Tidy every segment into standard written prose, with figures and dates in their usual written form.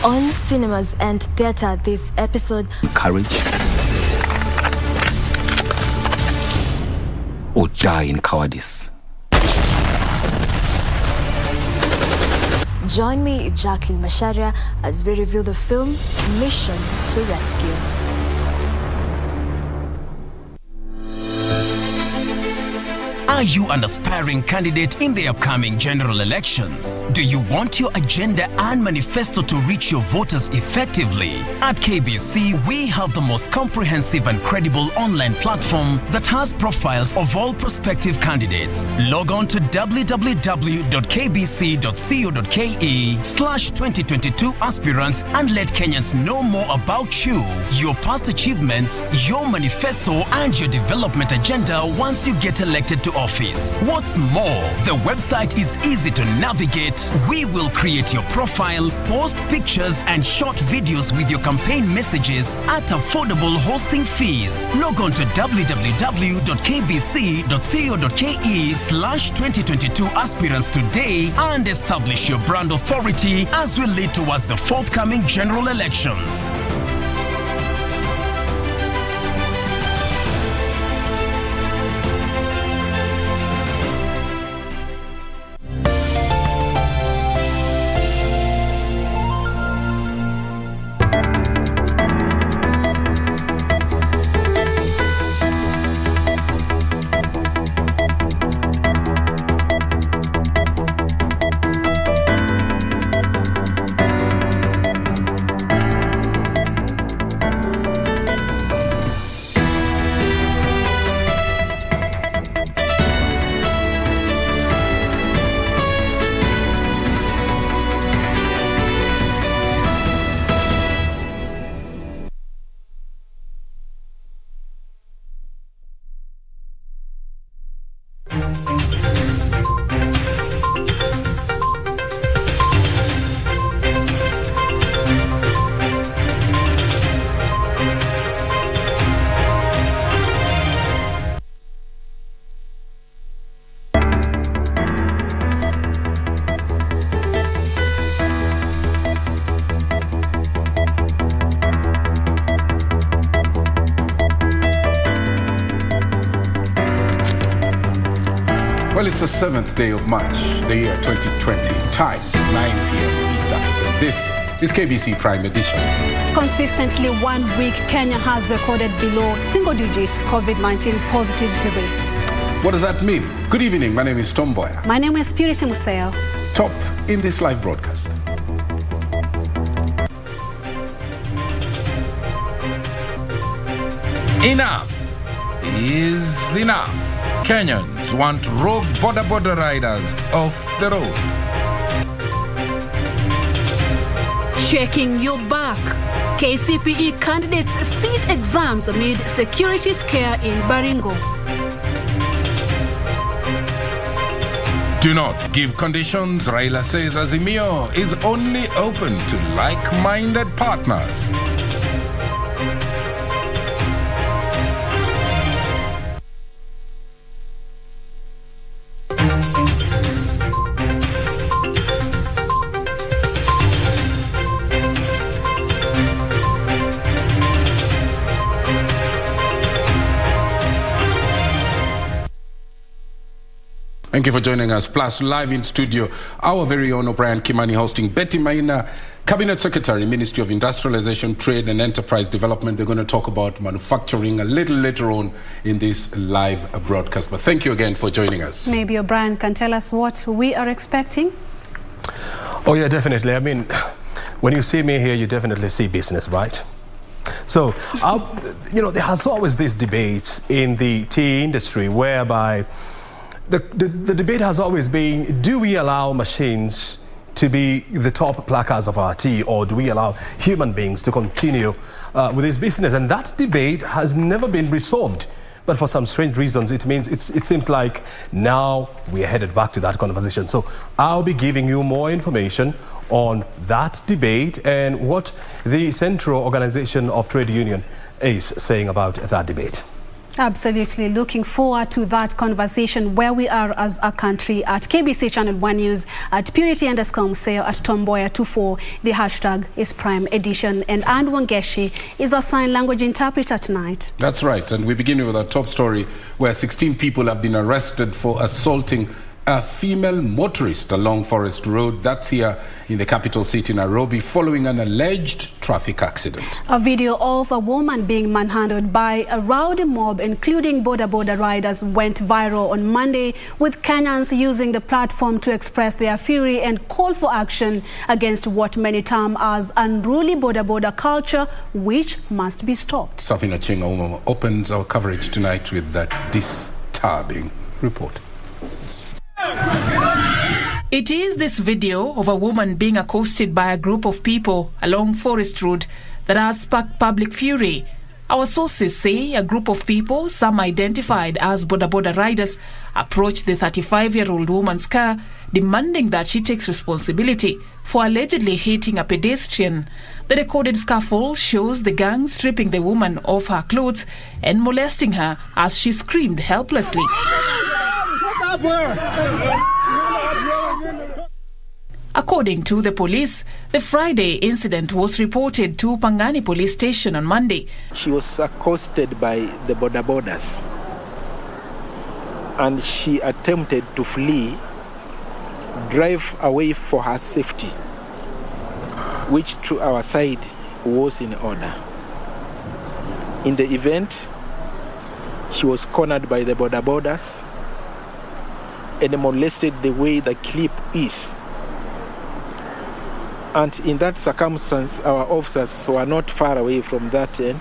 On cinemas and theatre this episode. Courage or die in cowardice. Join me, Jacqueline Masharia, as we review the film Mission to Rescue. Are you an aspiring candidate in the upcoming general elections? Do you want your agenda and manifesto to reach your voters effectively? At KBC, we have the most comprehensive and credible online platform that has profiles of all prospective candidates. Log on to www.kbc.co.ke/2022 aspirants and let Kenyans know more about you, your past achievements, your manifesto, and your development agenda once you get elected to office. What's more, the website is easy to navigate. We will create your profile, post pictures and short videos with your campaign messages at affordable hosting fees. Log on to www.kbc.co.ke/2022 aspirants today and establish your brand authority as we lead towards the forthcoming general elections. Well, it's the 7th day of March, the year 2020. Time, 9 p.m. East Africa. This is KBC Prime Edition. Consistently 1 week, Kenya has recorded below single-digit COVID-19 positivity rate. What does that mean? Good evening. My name is Mboya. My name is Museo. Top in this live broadcast. Enough is enough. Kenyans want rogue border riders off the road. Checking your back. KCPE candidates sit exams amid security scare in Baringo. Do not give conditions. Raila says Azimio is only open to like-minded partners. Thank you for joining us. Plus, live in studio, our very own O'Brien Kimani hosting Betty Maina, Cabinet Secretary, Ministry of Industrialization, Trade and Enterprise Development. They're going to talk about manufacturing a little later on in this live broadcast. But thank you again for joining us. Maybe O'Brien can tell us what we are expecting. Oh, yeah, definitely. I mean, when you see me here, you definitely see business, right? So, you know, there has always this debate in the tea industry whereby the debate has always been, do we allow machines to be the top placards of our tea, or do we allow human beings to continue with this business? And that debate has never been resolved. But for some strange reasons, it seems like now we are headed back to that conversation. So I'll be giving you more information on that debate and what the Central Organization of Trade Union is saying about that debate. Absolutely. Looking forward to that conversation where we are as a country. At KBC Channel 1 News, at Purity_Museo, at Mboya24. The hashtag is Prime Edition. And Anne Wangeshi is our sign language interpreter tonight. That's right. And we begin with our top story where 16 people have been arrested for assaulting a female motorist along Forest Road. That's here in the capital city, Nairobi, following an alleged traffic accident. A video of a woman being manhandled by a rowdy mob, including boda riders, went viral on Monday, with Kenyans using the platform to express their fury and call for action against what many term as unruly boda culture, which must be stopped. Safina Chinga opens our coverage tonight with that disturbing report. It is this video of a woman being accosted by a group of people along Forest Road that has sparked public fury. Our sources say a group of people, some identified as boda riders, approached the 35-year-old woman's car, demanding that she takes responsibility for allegedly hitting a pedestrian. The recorded scuffle shows the gang stripping the woman of her clothes and molesting her as she screamed helplessly. According to the police, the Friday incident was reported to Pangani police station on Monday. She was accosted by the bodas and she attempted to flee, drive away for her safety, which to our side was in order. In the event, she was cornered by the bodas and molested the way the clip is. And in that circumstance, our officers were not far away from that end.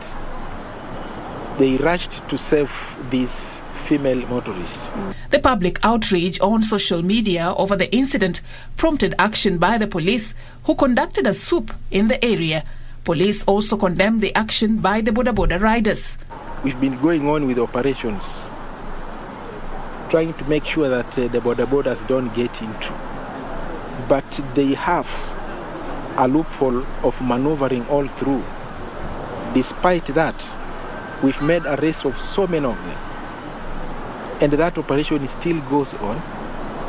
They rushed to save this female motorist. The public outrage on social media over the incident prompted action by the police, who conducted a swoop in the area. Police also condemned the action by the boda riders. We've been going on with operations, trying to make sure that the bodas don't get into. But they have a loophole of maneuvering all through. Despite that, we've made arrests of so many of them. And that operation still goes on,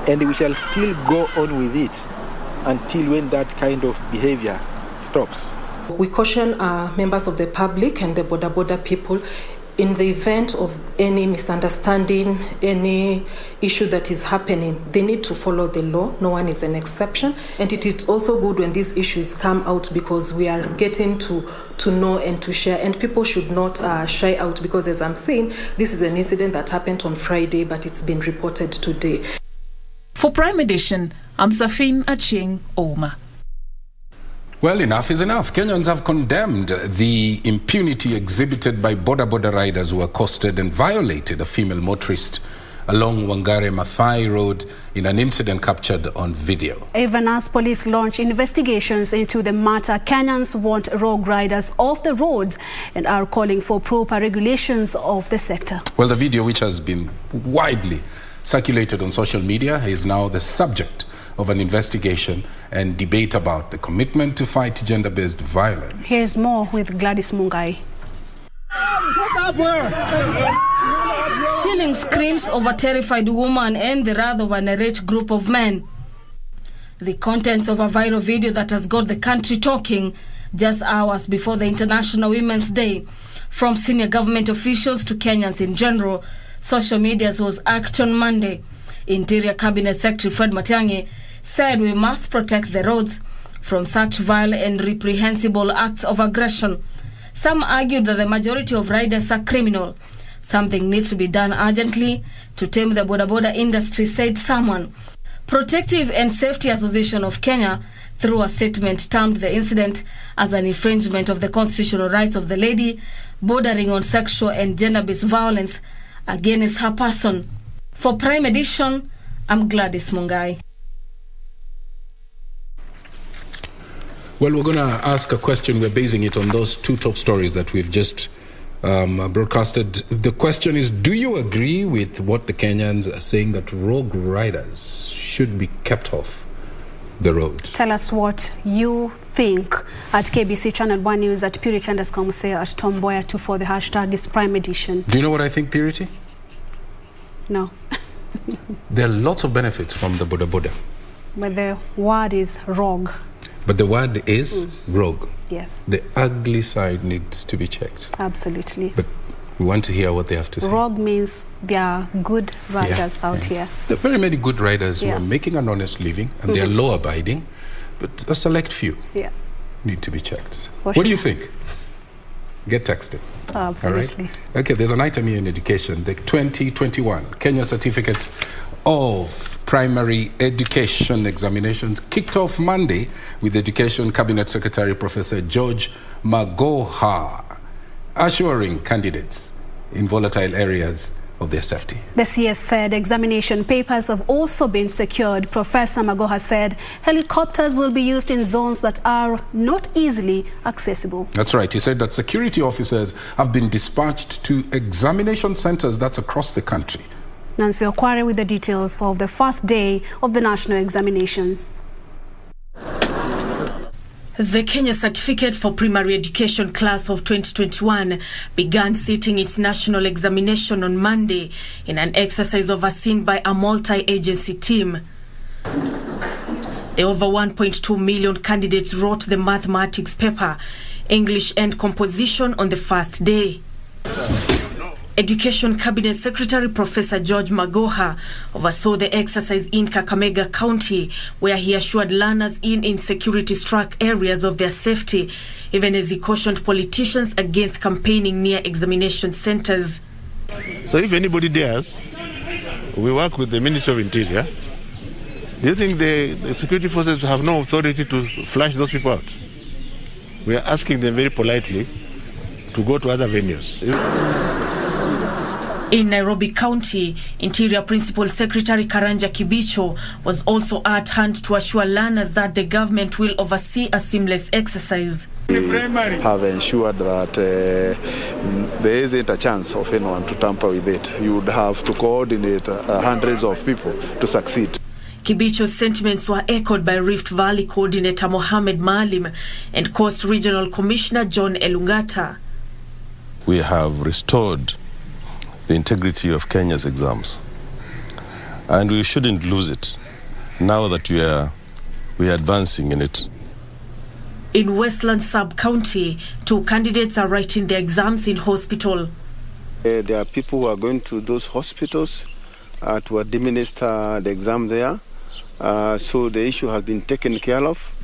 and we shall still go on with it until when that kind of behavior stops. We caution members of the public and the boda people, in the event of any misunderstanding, any issue that is happening, they need to follow the law. No one is an exception. And it is also good when these issues come out, because we are getting to know and to share. And people should not shy out, because as I'm saying, this is an incident that happened on Friday, but it's been reported today. For Prime Edition, I'm Safin Aching Oma. Well, enough is enough. Kenyans have condemned the impunity exhibited by boda riders who accosted and violated a female motorist along Wangare Maathai Road in an incident captured on video. Even as police launch investigations into the matter, Kenyans want rogue riders off the roads and are calling for proper regulations of the sector. Well, the video, which has been widely circulated on social media, is now the subject of an investigation and debate about the commitment to fight gender-based violence. Here's more with Gladys Mungai. Chilling screams of a terrified woman and the wrath of an irate group of men. The contents of a viral video that has got the country talking just hours before the International Women's Day. From senior government officials to Kenyans in general, social media was acted on Monday. Interior Cabinet Secretary Fred Matiang'i said we must protect the roads from such vile and reprehensible acts of aggression. Some argued that the majority of riders are criminal. Something needs to be done urgently to tame the boda industry, said someone. Protective and Safety Association of Kenya, through a statement, termed the incident as an infringement of the constitutional rights of the lady, bordering on sexual and gender-based violence against her person. For Prime Edition, I'm Gladys Mungai. Well, we're going to ask a question. We're basing it on those two top stories that we've just broadcasted. The question is, do you agree with what the Kenyans are saying, that rogue riders should be kept off the road? Tell us what you think. at KBC Channel 1 News, at Purity_Museo, at Mboya24. The hashtag is Prime Edition. Do you know what I think, Purity? No. There are lots of benefits from the boda boda. But the word is rogue. But the word is rogue. Yes. The ugly side needs to be checked. Absolutely. But we want to hear what they have to say. Rogue means there are good riders out here. There are very many good riders who are making an honest living and they are law-abiding, but a select few need to be checked. What do you think? Get texted. Absolutely. All right? Okay, there's an item here in education, the 2021 Kenya Certificate of Primary Education Examinations kicked off Monday with Education Cabinet Secretary Professor George Magoha assuring candidates in volatile areas of their safety. The CS said examination papers have also been secured. Professor Magoha said helicopters will be used in zones that are not easily accessible. That's right. He said that security officers have been dispatched to examination centers that's across the country. Nancy Okware with the details of the first day of the national examinations. The Kenya Certificate for Primary Education class of 2021 began sitting its national examination on Monday in an exercise overseen by a multi-agency team. The over 1.2 million candidates wrote the mathematics paper, English and composition on the first day. Education Cabinet Secretary Professor George Magoha oversaw the exercise in Kakamega County, where he assured learners in insecurity-struck areas of their safety, even as he cautioned politicians against campaigning near examination centers. So if anybody dares, we work with the Ministry of Interior. Do you think the security forces have no authority to flush those people out? We are asking them very politely to go to other venues. In Nairobi County, Interior Principal Secretary Karanja Kibicho was also at hand to assure learners that the government will oversee a seamless exercise. We have ensured that there isn't a chance of anyone to tamper with it. You would have to coordinate hundreds of people to succeed. Kibicho's sentiments were echoed by Rift Valley Coordinator Mohamed Maalim and Coast Regional Commissioner John Elungata. We have restored the integrity of Kenya's exams, and we shouldn't lose it now that we are advancing in it. In Westland Sub-County, 2 candidates are writing their exams in hospital. There are people who are going to those hospitals to administer the exam there, so the issue has been taken care of.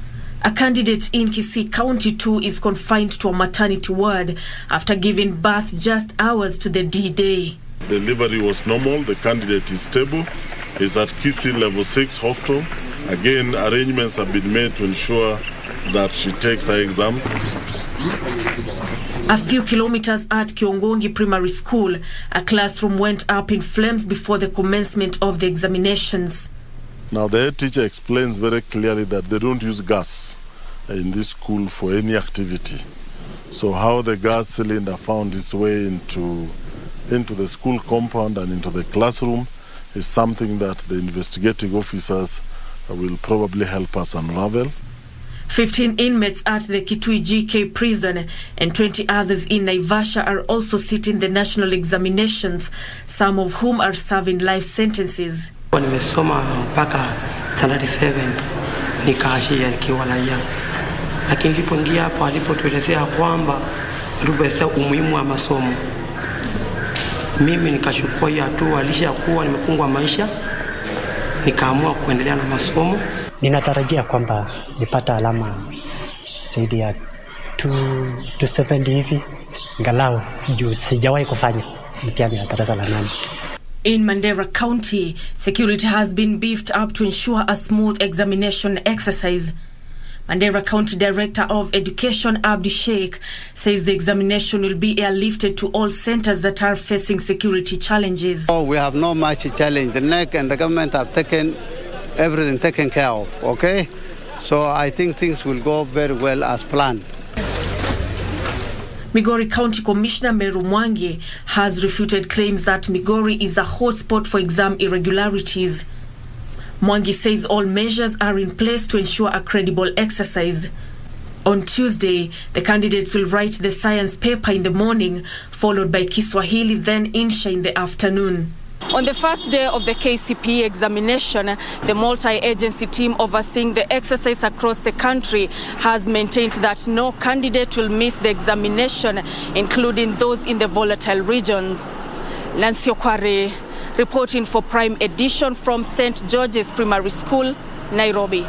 A candidate in Kisii County too is confined to a maternity ward after giving birth just hours to the D-Day. Delivery was normal. The candidate is stable. Is at Kisii Level 6 hospital. Again, arrangements have been made to ensure that she takes her exams. A few kilometers at Kiongongi Primary School, a classroom went up in flames before the commencement of the examinations. Now, the head teacher explains very clearly that they don't use gas in this school for any activity. So how the gas cylinder found its way into the school compound and into the classroom is something that the investigating officers will probably help us unravel. 15 inmates at the Kitui GK prison and 20 others in Naivasha are also sitting the national examinations, some of whom are serving life sentences. Nimesoma mpaka standard 7 nikaashia nikiwa raia, lakini nilipoingia hapo alipotuelezea kwamba alipoelezea umuhimu wa masomo, mimi nikachukua hiyo hatua. Alishakuwa nimefungwa maisha, nikaamua kuendelea na masomo. Ninatarajia kwamba nipata alama zaidi ya 270 hivi, ngalau sijawahi kufanya mtihani ya darasa la 8. In Mandera County, security has been beefed up to ensure a smooth examination exercise. Mandera County Director of Education Abdi Sheikh says the examination will be airlifted to all centers that are facing security challenges. Oh, we have no much challenge. The NEC and the government have taken everything taken care of, okay? So I think things will go very well as planned. Migori County Commissioner Meru Mwangi has refuted claims that Migori is a hotspot for exam irregularities. Mwangi says all measures are in place to ensure a credible exercise. On Tuesday, the candidates will write the science paper in the morning, followed by Kiswahili, then Insha in the afternoon. On the first day of the KCPE examination, the multi-agency team overseeing the exercise across the country has maintained that no candidate will miss the examination, including those in the volatile regions. Nancy Okware, reporting for Prime Edition from St. George's Primary School, Nairobi.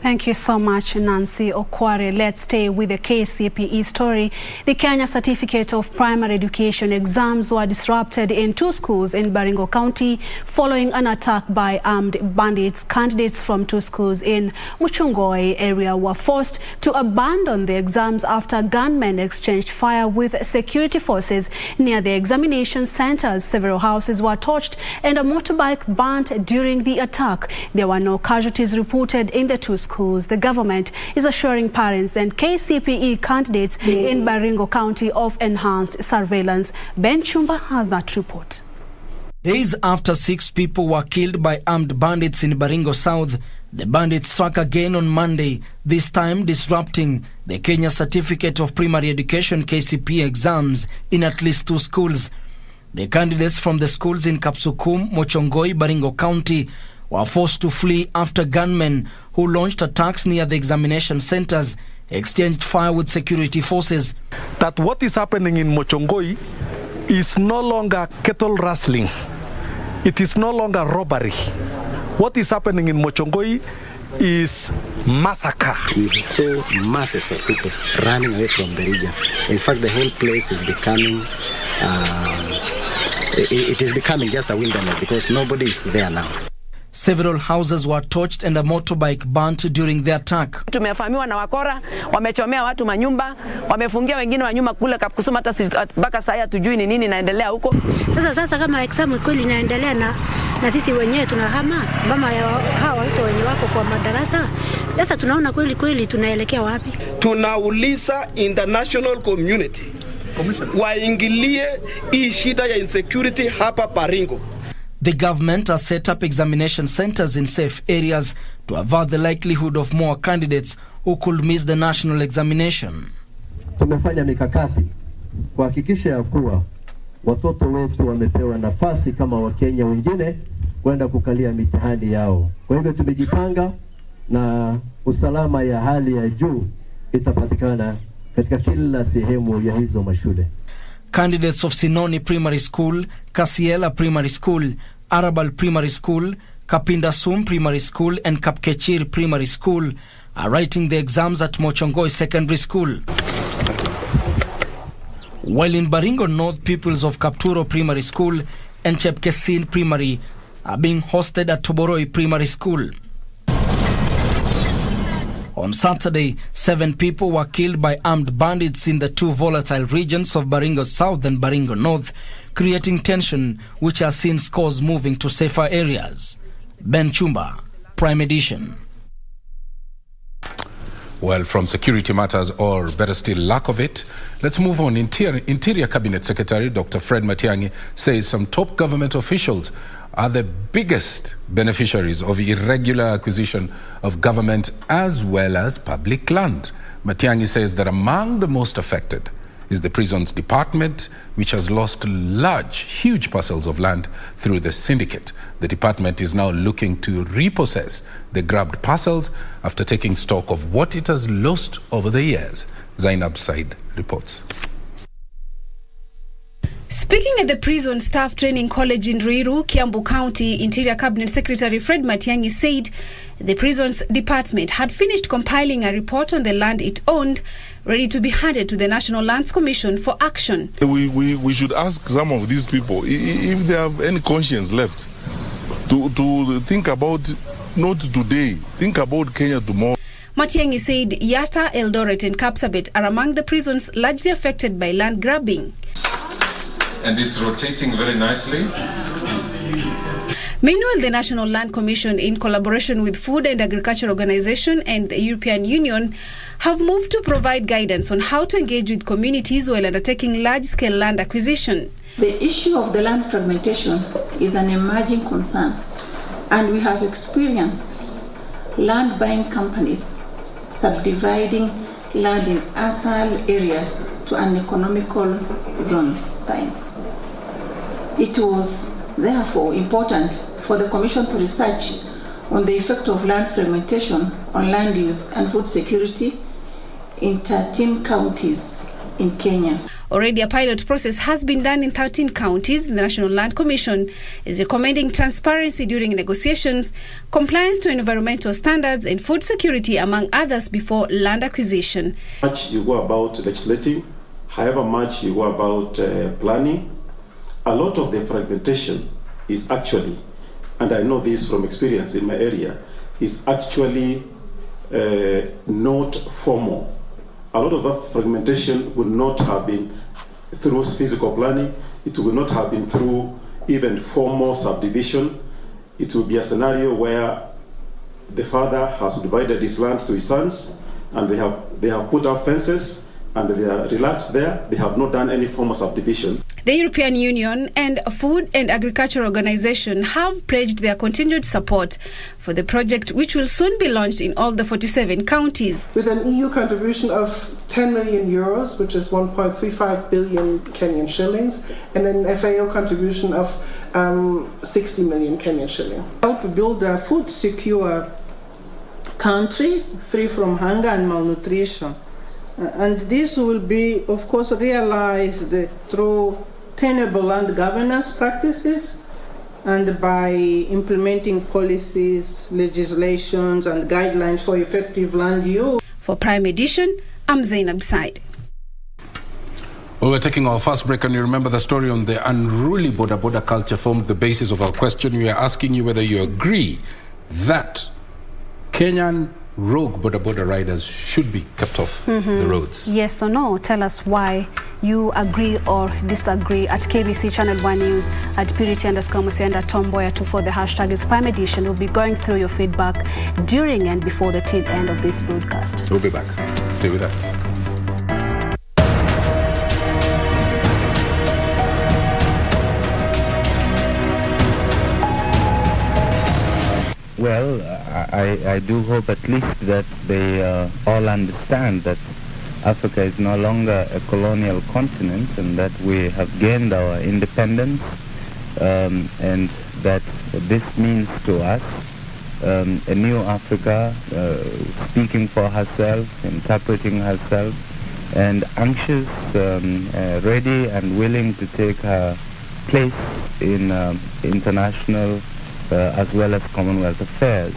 Thank you so much, Nancy Okware. Let's stay with the KCPE story. The Kenya Certificate of Primary Education exams were disrupted in 2 schools in Baringo County following an attack by armed bandits. Candidates from 2 schools in Muchungoi area were forced to abandon the exams after gunmen exchanged fire with security forces near the examination centers. Several houses were torched and a motorbike burnt during the attack. There were no casualties reported in the 2 schools. The government is assuring parents and KCPE candidates in Baringo County of enhanced surveillance. Ben Chumba has that report. Days after 6 people were killed by armed bandits in Baringo South, the bandits struck again on Monday, this time disrupting the Kenya Certificate of Primary Education KCPE exams in at least 2 schools. The candidates from the schools in Kapsukum, Mochongoi, Baringo County were forced to flee after gunmen who launched attacks near the examination centers exchanged fire with security forces. That what is happening in Mochongoi is no longer cattle rustling. It is no longer robbery. What is happening in Mochongoi is massacre. We saw masses of people running away from the region. In fact, the whole place is becoming it is becoming just a wilderness because nobody is there now. Several houses were torched and a motorbike burnt during the attack. Tumefahamiwa na wakora, wamechomea watu manyumba, wamefungia wengine wa nyuma kule kusoma hata mpaka saa hatujui ni nini inaendelea huko. Sasa kama exam kweli inaendelea na sisi wenyewe tunahama mama ya hawa watu wenye wako kwa madarasa. Sasa tunaona kweli tunaelekea wapi? Tunauliza international community waingilie hii shida ya insecurity hapa Baringo. The government has set up examination centers in safe areas to avoid the likelihood of more candidates who could miss the national examination. Tumefanya mikakati kuhakikisha ya kuwa watoto wetu wamepewa nafasi kama Wakenya wengine kwenda kukalia mitihani yao. Kwa hivyo tumejipanga na usalama ya hali ya juu itapatikana katika kila sehemu ya hizo mashule. Candidates of Sinoni Primary School, Kasiela Primary School, Arabal Primary School, Kapindasum Primary School and Kapkechir Primary School are writing the exams at Mochongoi Secondary School. While in Baringo North, pupils of Kapturo Primary School and Chepkesin Primary are being hosted at Toboroi Primary School. On Saturday, 7 people were killed by armed bandits in the 2 volatile regions of Baringo South and Baringo North, creating tension which has since caused moving to safer areas. Ben Chumba, Prime Edition. Well, from security matters, or better still, lack of it, let's move on. Interior Cabinet Secretary Dr. Fred Matiang'i says some top government officials are the biggest beneficiaries of irregular acquisition of government as well as public land. Matiang'i says that among the most affected is the Prisons Department, which has lost huge parcels of land through the syndicate. The department is now looking to repossess the grabbed parcels after taking stock of what it has lost over the years. Zainab Said reports. Speaking at the Prison Staff Training College in Ruiru, Kiambu County, Interior Cabinet Secretary Fred Matiang'i said the Prisons Department had finished compiling a report on the land it owned, ready to be handed to the National Lands Commission for action. We should ask some of these people if they have any conscience left to think about, not today, think about Kenya tomorrow. Matiang'i said Yatta, Eldoret and Kapsabet are among the prisons largely affected by land grabbing. And it's rotating very nicely. Meanwhile, the National Land Commission, in collaboration with Food and Agriculture Organization and the European Union, have moved to provide guidance on how to engage with communities while undertaking large-scale land acquisition. The issue of the land fragmentation is an emerging concern, and we have experienced land buying companies subdividing land in ASAL areas to uneconomical signs. It was therefore important for the Commission to research on the effect of land fragmentation on land use and food security in 13 counties in Kenya. Already a pilot process has been done in 13 counties. The National Land Commission is recommending transparency during negotiations, compliance to environmental standards and food security, among others, before land acquisition. Much you go about legislating, however much you go about planning, a lot of the fragmentation is actually, and I know this from experience in my area, is actually not formal. A lot of that fragmentation would not have been through physical planning. It would not have been through even formal subdivision. It will be a scenario where the father has divided his land to his sons, and they have put up fences, and they are relaxed there. They have not done any formal subdivision. The European Union and Food and Agriculture Organization have pledged their continued support for the project, which will soon be launched in all the 47 counties. With an EU contribution of 10 million euros, which is 1.35 billion Kenyan shillings, and an FAO contribution of 60 million Kenyan shillings. Help build a food secure country free from hunger and malnutrition. And this will be, of course, realized through tenable land governance practices and by implementing policies, legislations, and guidelines for effective land use. For Prime Edition, I'm Zainab Said. Well, we're taking our first break, and you remember the story on the unruly border culture formed the basis of our question. We are asking you whether you agree that Kenyan rogue border riders should be kept off the roads. Yes or no? Tell us why you agree or disagree at KBC Channel 1 News, at Purity_Museo, and Mboya 24. The hashtag is Prime Edition. We'll be going through your feedback during and before the tail end of this broadcast. We'll be back. Stay with us. Well, I do hope at least that they all understand that Africa is no longer a colonial continent, and that we have gained our independence, and that this means to us a new Africa, speaking for herself, interpreting herself, and anxious, ready and willing to take her place in international as well as Commonwealth affairs.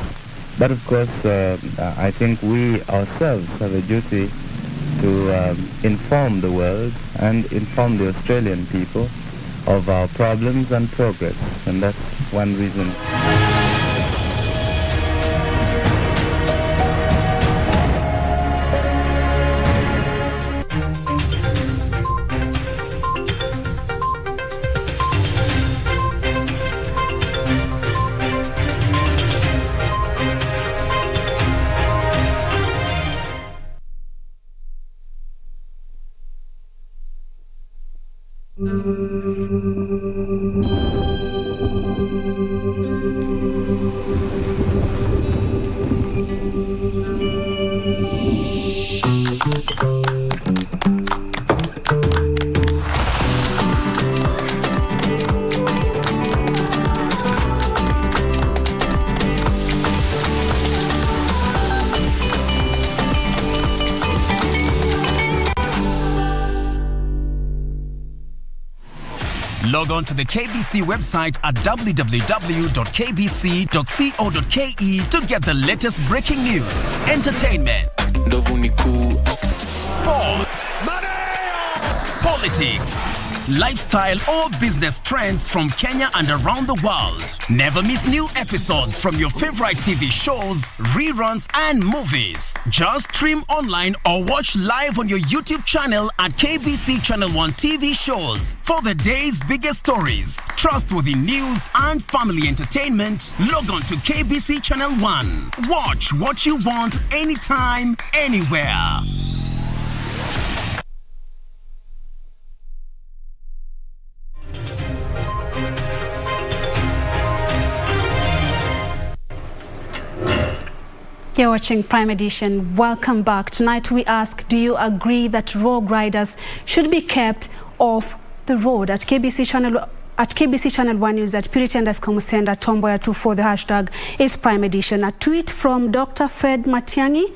But of course, I think we ourselves have a duty to inform the world and inform the Australian people of our problems and progress, and that's one reason. Log on to the KBC website at www.kbc.co.ke to get the latest breaking news, entertainment, sports, politics, lifestyle or business trends from Kenya and around the world. Never miss new episodes from your favorite TV shows, reruns and movies. Just stream online or watch live on your YouTube channel at KBC Channel 1 TV shows. For the day's biggest stories, trustworthy news and family entertainment, log on to KBC Channel 1. Watch what you want anytime, anywhere. You're watching Prime Edition. Welcome back. Tonight we ask, do you agree that rogue riders should be kept off the road? At KBC Channel 1 News at Purity_Musenda Mboya24, the hashtag is Prime Edition. A tweet from Dr. Fred Matiang'i,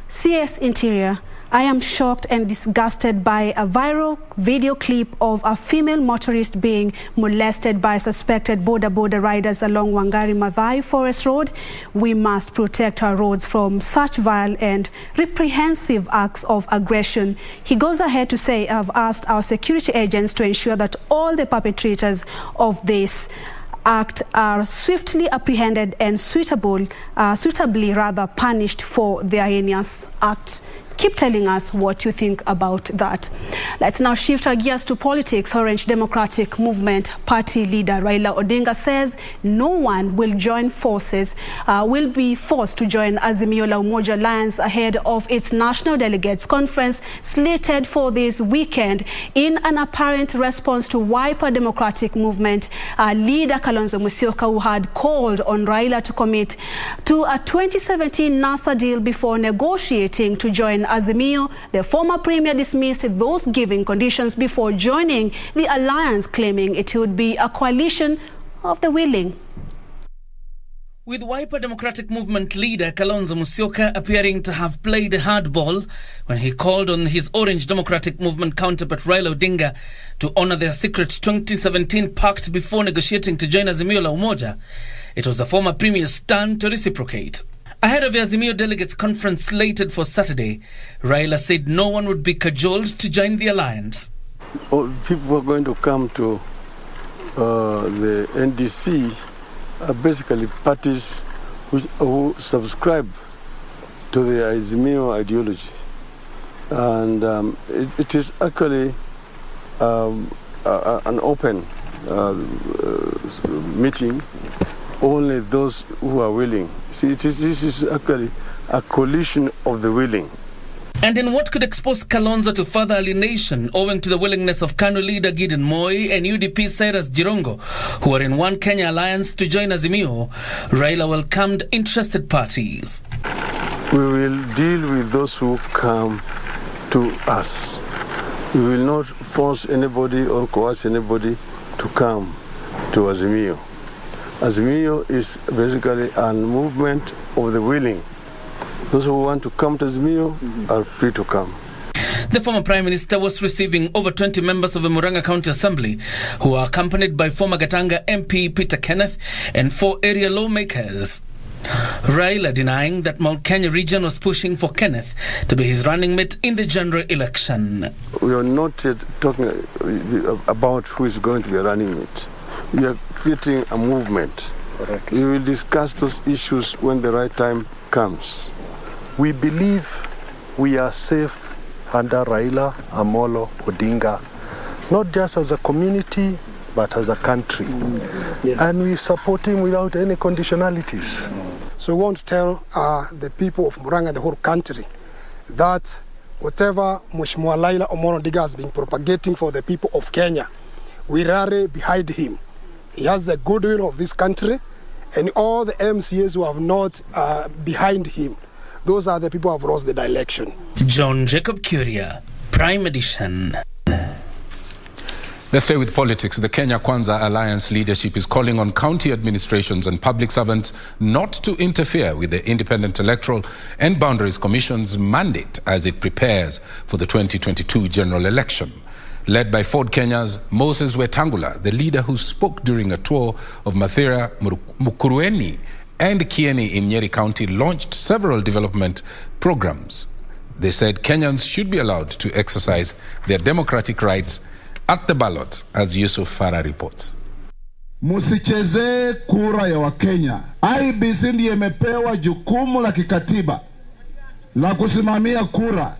CS Interior. I am shocked and disgusted by a viral video clip of a female motorist being molested by suspected border riders along Wangari Maathai Forest Road. We must protect our roads from such vile and reprehensive acts of aggression. He goes ahead to say, I've asked our security agents to ensure that all the perpetrators of this act are swiftly apprehended and suitably punished for their heinous act. Keep telling us what you think about that. Let's now shift our gears to politics. Orange Democratic Movement Party leader Raila Odinga says no one will be forced to join Azimio la Umoja Alliance ahead of its National Delegates Conference slated for this weekend. In an apparent response to Wiper Democratic Movement leader Kalonzo Musyoka, who had called on Raila to commit to a 2017 NASA deal before negotiating to join Azimio, the former premier dismissed those giving conditions before joining the alliance, claiming it would be a coalition of the willing. With Wiper Democratic Movement leader Kalonzo Musyoka appearing to have played hardball when he called on his Orange Democratic Movement counterpart Raila Odinga to honor their secret 2017 pact before negotiating to join Azimio la Umoja, it was the former premier's turn to reciprocate. Ahead of the Azimio Delegates Conference slated for Saturday, Raila said no one would be cajoled to join the alliance. People are going to come to the NDC are basically parties who subscribe to the Azimio ideology. And it is actually an open meeting. Only those who are willing. See, this is actually a coalition of the willing. And in what could expose Kalonzo to further alienation owing to the willingness of KANU leader Gideon Moi and UDP Cyrus Jirongo, who are in One Kenya Alliance to join Azimio, Raila welcomed interested parties. We will deal with those who come to us. We will not force anybody or coerce anybody to come to Azimio. Azimio is basically a movement of the willing. Those who want to come to Azimio are free to come. The former Prime Minister was receiving over 20 members of the Murang'a County Assembly who are accompanied by former Gatanga MP Peter Kenneth and 4 area lawmakers. Raila denying that Mount Kenya region was pushing for Kenneth to be his running mate in the general election. We are not yet talking about who is going to be a running mate. We are creating a movement. Correct. We will discuss those issues when the right time comes. We believe we are safe under Raila Amolo Odinga, not just as a community, but as a country. Yes. And we support him without any conditionalities. So we want to tell the people of Murang'a and the whole country that whatever Mheshimiwa Raila Amolo Odinga has been propagating for the people of Kenya, we rally behind him. He has the goodwill of this country, and all the MCAs who have not behind him, those are the people who have lost the election. John Jacob Curia, Prime Edition. Let's stay with politics. The Kenya Kwanza Alliance leadership is calling on county administrations and public servants not to interfere with the Independent Electoral and Boundaries Commission's mandate as it prepares for the 2022 general election. Led by Ford Kenya's Moses Wetangula, the leader who spoke during a tour of Mathira, Mukurweini and Kieni in Nyeri County, launched several development programs. They said Kenyans should be allowed to exercise their democratic rights at the ballot, as Yusuf Farah reports. Musichezee kura ya Wakenya. IEBC ndiye imepewa jukumu la kikatiba la kusimamia kura.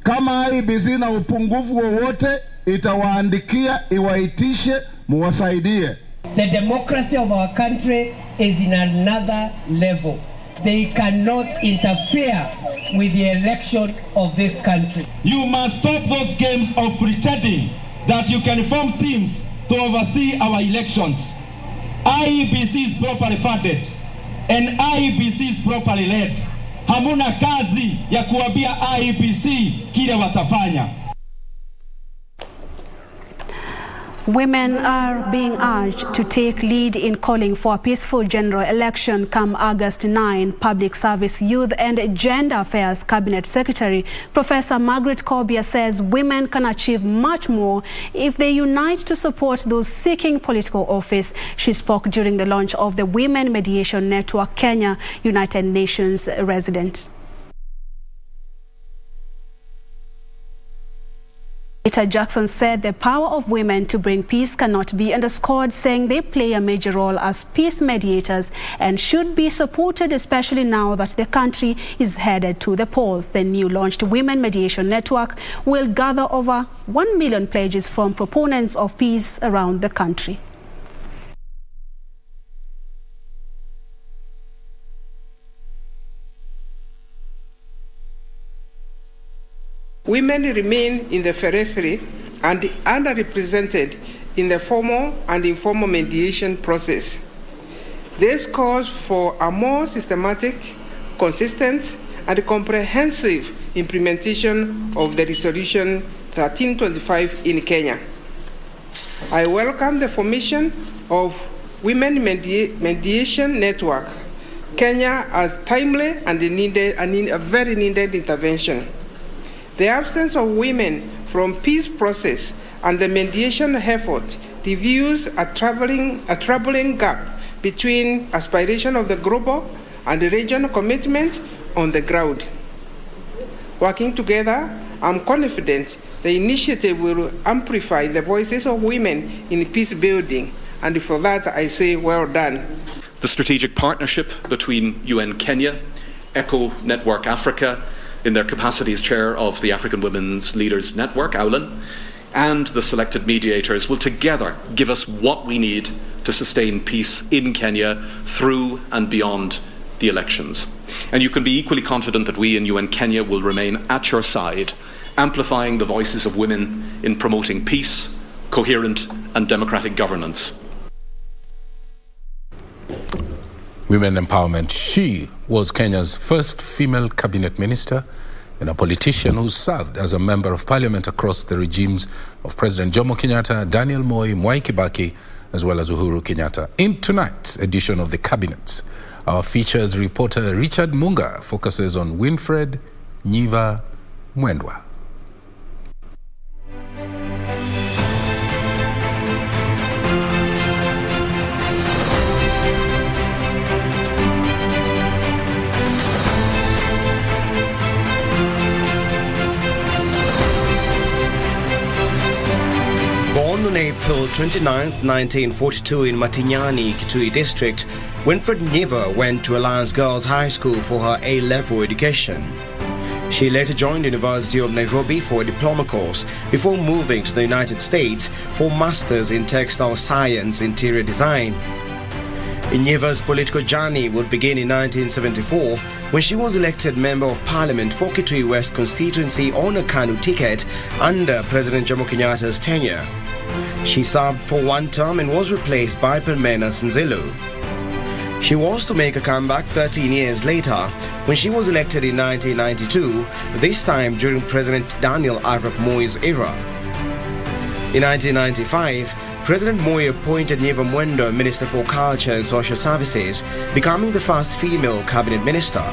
Kama IEBC na upungufu wowote, itawaandikia, iwaitishe, muwasaidie. The democracy of our country is in another level. They cannot interfere with the election of this country. You must stop those games of pretending that you can form teams to oversee our elections. IEBC is properly funded and IEBC is properly led. hamuna kazi ya kuambia IEBC kile watafanya. Women are being urged to take lead in calling for a peaceful general election come August 9. Public Service, Youth and Gender Affairs Cabinet Secretary Professor Margaret Kobia says women can achieve much more if they unite to support those seeking political office. She spoke during the launch of the Women Mediation Network Kenya United Nations resident. Peter Jackson said the power of women to bring peace cannot be underscored, saying they play a major role as peace mediators and should be supported, especially now that the country is headed to the polls. The new launched Women Mediation Network will gather over 1 million pledges from proponents of peace around the country. Women remain in the periphery and underrepresented in the formal and informal mediation process. This calls for a more systematic, consistent, and comprehensive implementation of the Resolution 1325 in Kenya. I welcome the formation of Women Mediation Network Kenya as timely and a very needed intervention. The absence of women from peace process and the mediation effort reveals a troubling gap between aspiration of the global and the regional commitment on the ground. Working together, I'm confident the initiative will amplify the voices of women in peace building, and for that I say well done. The strategic partnership between UN Kenya, ECHO Network Africa, in their capacity as chair of the African Women's Leaders Network, AWLEN, and the selected mediators will together give us what we need to sustain peace in Kenya through and beyond the elections. And you can be equally confident that we in UN Kenya will remain at your side, amplifying the voices of women in promoting peace, coherent and democratic governance. Women empowerment. She was Kenya's first female cabinet minister and a politician who served as a member of parliament across the regimes of President Jomo Kenyatta, Daniel Moi, Mwai Kibaki, as well as Uhuru Kenyatta. In tonight's edition of The Cabinet, our features reporter Richard Munga focuses on Winfred Nyiva Mwendwa. Born on April 29, 1942 in Matinyani, Kitui district, Winfred Nyiva went to Alliance Girls High School for her A-level education. She later joined the University of Nairobi for a diploma course before moving to the United States for Masters in Textile Science Interior Design. Nyiva's political journey would begin in 1974 when she was elected Member of Parliament for Kitui West constituency on a KANU ticket under President Jomo Kenyatta's tenure. She served for one term and was replaced by Permena Sinzilu. She was to make a comeback 13 years later when she was elected in 1992, this time during President Daniel Arap Moi's era. In 1995, President Moi appointed Nyiva Mwendwa Minister for Culture and Social Services, becoming the first female cabinet minister.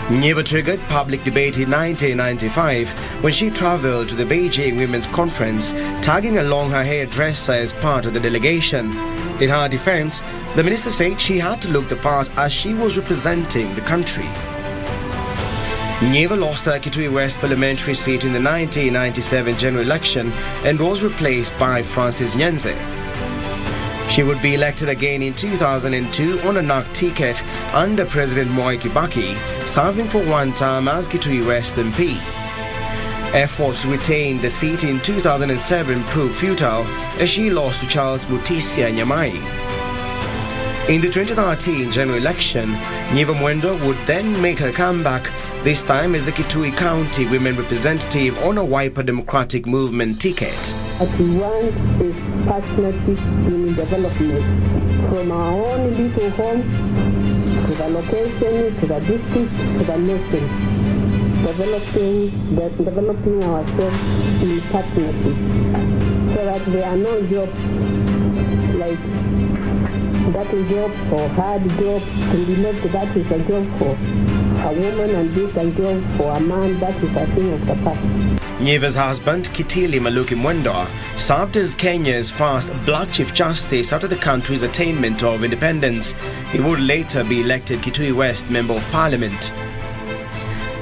Nyiva triggered public debate in 1995 when she travelled to the Beijing Women's Conference, tagging along her hairdresser as part of the delegation. In her defence, the minister said she had to look the part as she was representing the country. Nyiva lost her Kitui West parliamentary seat in the 1997 general election and was replaced by Francis Nyenze. She would be elected again in 2002 on a NAC ticket under President Mwai Kibaki, serving for one term as Kitui West MP. Efforts to retain the seat in 2007 proved futile as she lost to Charles Mutisia Nyamai. In the 2013 general election, Nyiva Mwendwa would then make her comeback, this time as the Kitui County Women Representative on a Wiper Democratic Movement ticket. What we want is partnership in development, from our own little home to the the location, to the district, to the nation, developing ourselves in partnership, so that there are no jobs like dirty jobs or hard jobs to be left. That is a job for a woman, and this a job for a man. That is a thing of the past. Nyiva's husband, Kitili Maluki Mwenda, served as Kenya's first Black Chief Justice after the country's attainment of independence. He would later be elected Kitui West Member of Parliament.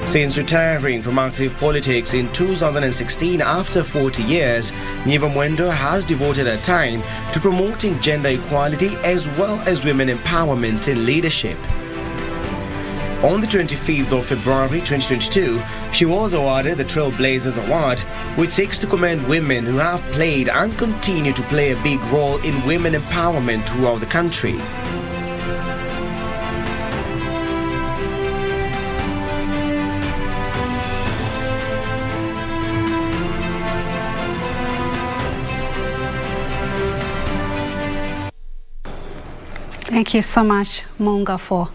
Since retiring from active politics in 2016 after 40 years, Nyiva Mwenda has devoted her time to promoting gender equality as well as women empowerment in leadership. On the 25th of February 2022, she was awarded the Trailblazers Award, which seeks to commend women who have played and continue to play a big role in women empowerment throughout the country. Thank you so much, Munga, for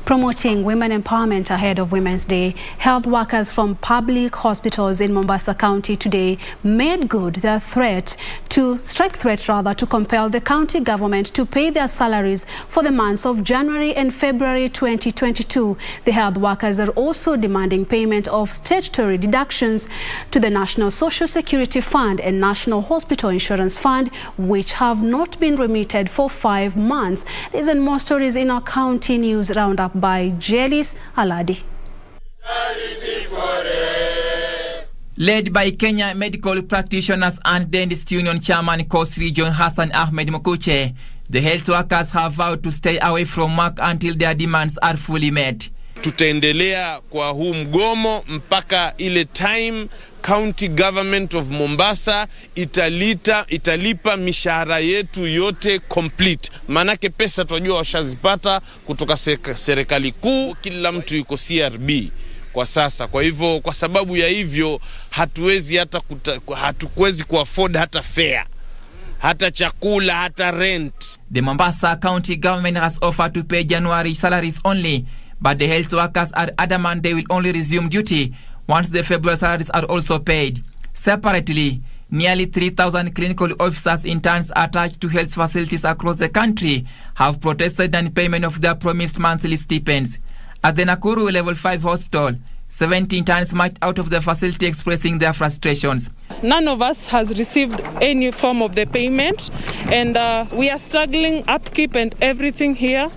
promoting women empowerment ahead of Women's Day. Health workers from public hospitals in Mombasa County today made good their strike threat to compel the county government to pay their salaries for the months of January and February 2022. The health workers are also demanding payment of statutory deductions to the National Social Security Fund and National Hospital Insurance Fund, which have not been remitted for 5 months. These and more stories in our county news roundup by Jelis Aladi. Led by Kenya Medical Practitioners and Dentist Union Chairman Coast Region Hassan Ahmed Mukuche, the health workers have vowed to stay away from work until their demands are fully met. Tutaendelea kwa huu mgomo mpaka ile time County Government of Mombasa italipa mishahara yetu yote complete. Manake pesa tunajua washazipata kutoka serikali kuu, kila mtu yuko CRB kwa sasa. Kwa hivyo, kwa sababu ya hivyo hatuwezi kuafford hata fare, hata chakula, hata rent. The Mombasa County Government has offered to pay January salaries only, but the health workers are adamant they will only resume duty once the February salaries are also paid. Separately, nearly 3,000 clinical officers interns attached to health facilities across the country have protested non-payment of their promised monthly stipends. At the Nakuru Level 5 hospital, 17 interns marched out of the facility expressing their frustrations. None of us has received any form of the payment, and we are struggling upkeep and everything here.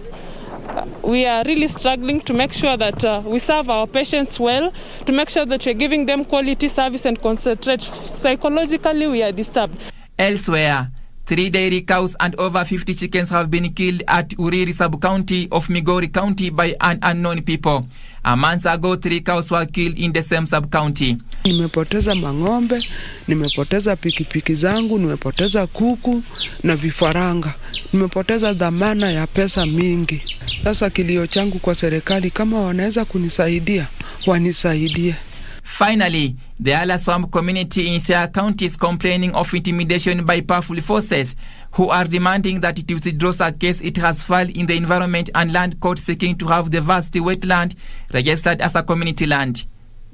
We are really struggling to make sure that we serve our patients well, to make sure that we're giving them quality service and concentrate. Psychologically, we are disturbed. Elsewhere, 3 dairy cows and over 50 chickens have been killed at Uriri sub-county of Migori County by an unknown people. A month ago, 3 cows were killed in the same sub-county. Nimepoteza mang'ombe, nimepoteza pikipiki zangu, nimepoteza kuku na vifaranga. Nimepoteza dhamana ya pesa mingi. Sasa kilio changu kwa serikali, kama wanaweza kunisaidia, wanisaidie. Finally, the Alaswamb community in Siaya County is complaining of intimidation by powerful forces who are demanding that it withdraws a case it has filed in the Environment and Land Court seeking to have the vast wetland registered as a community land.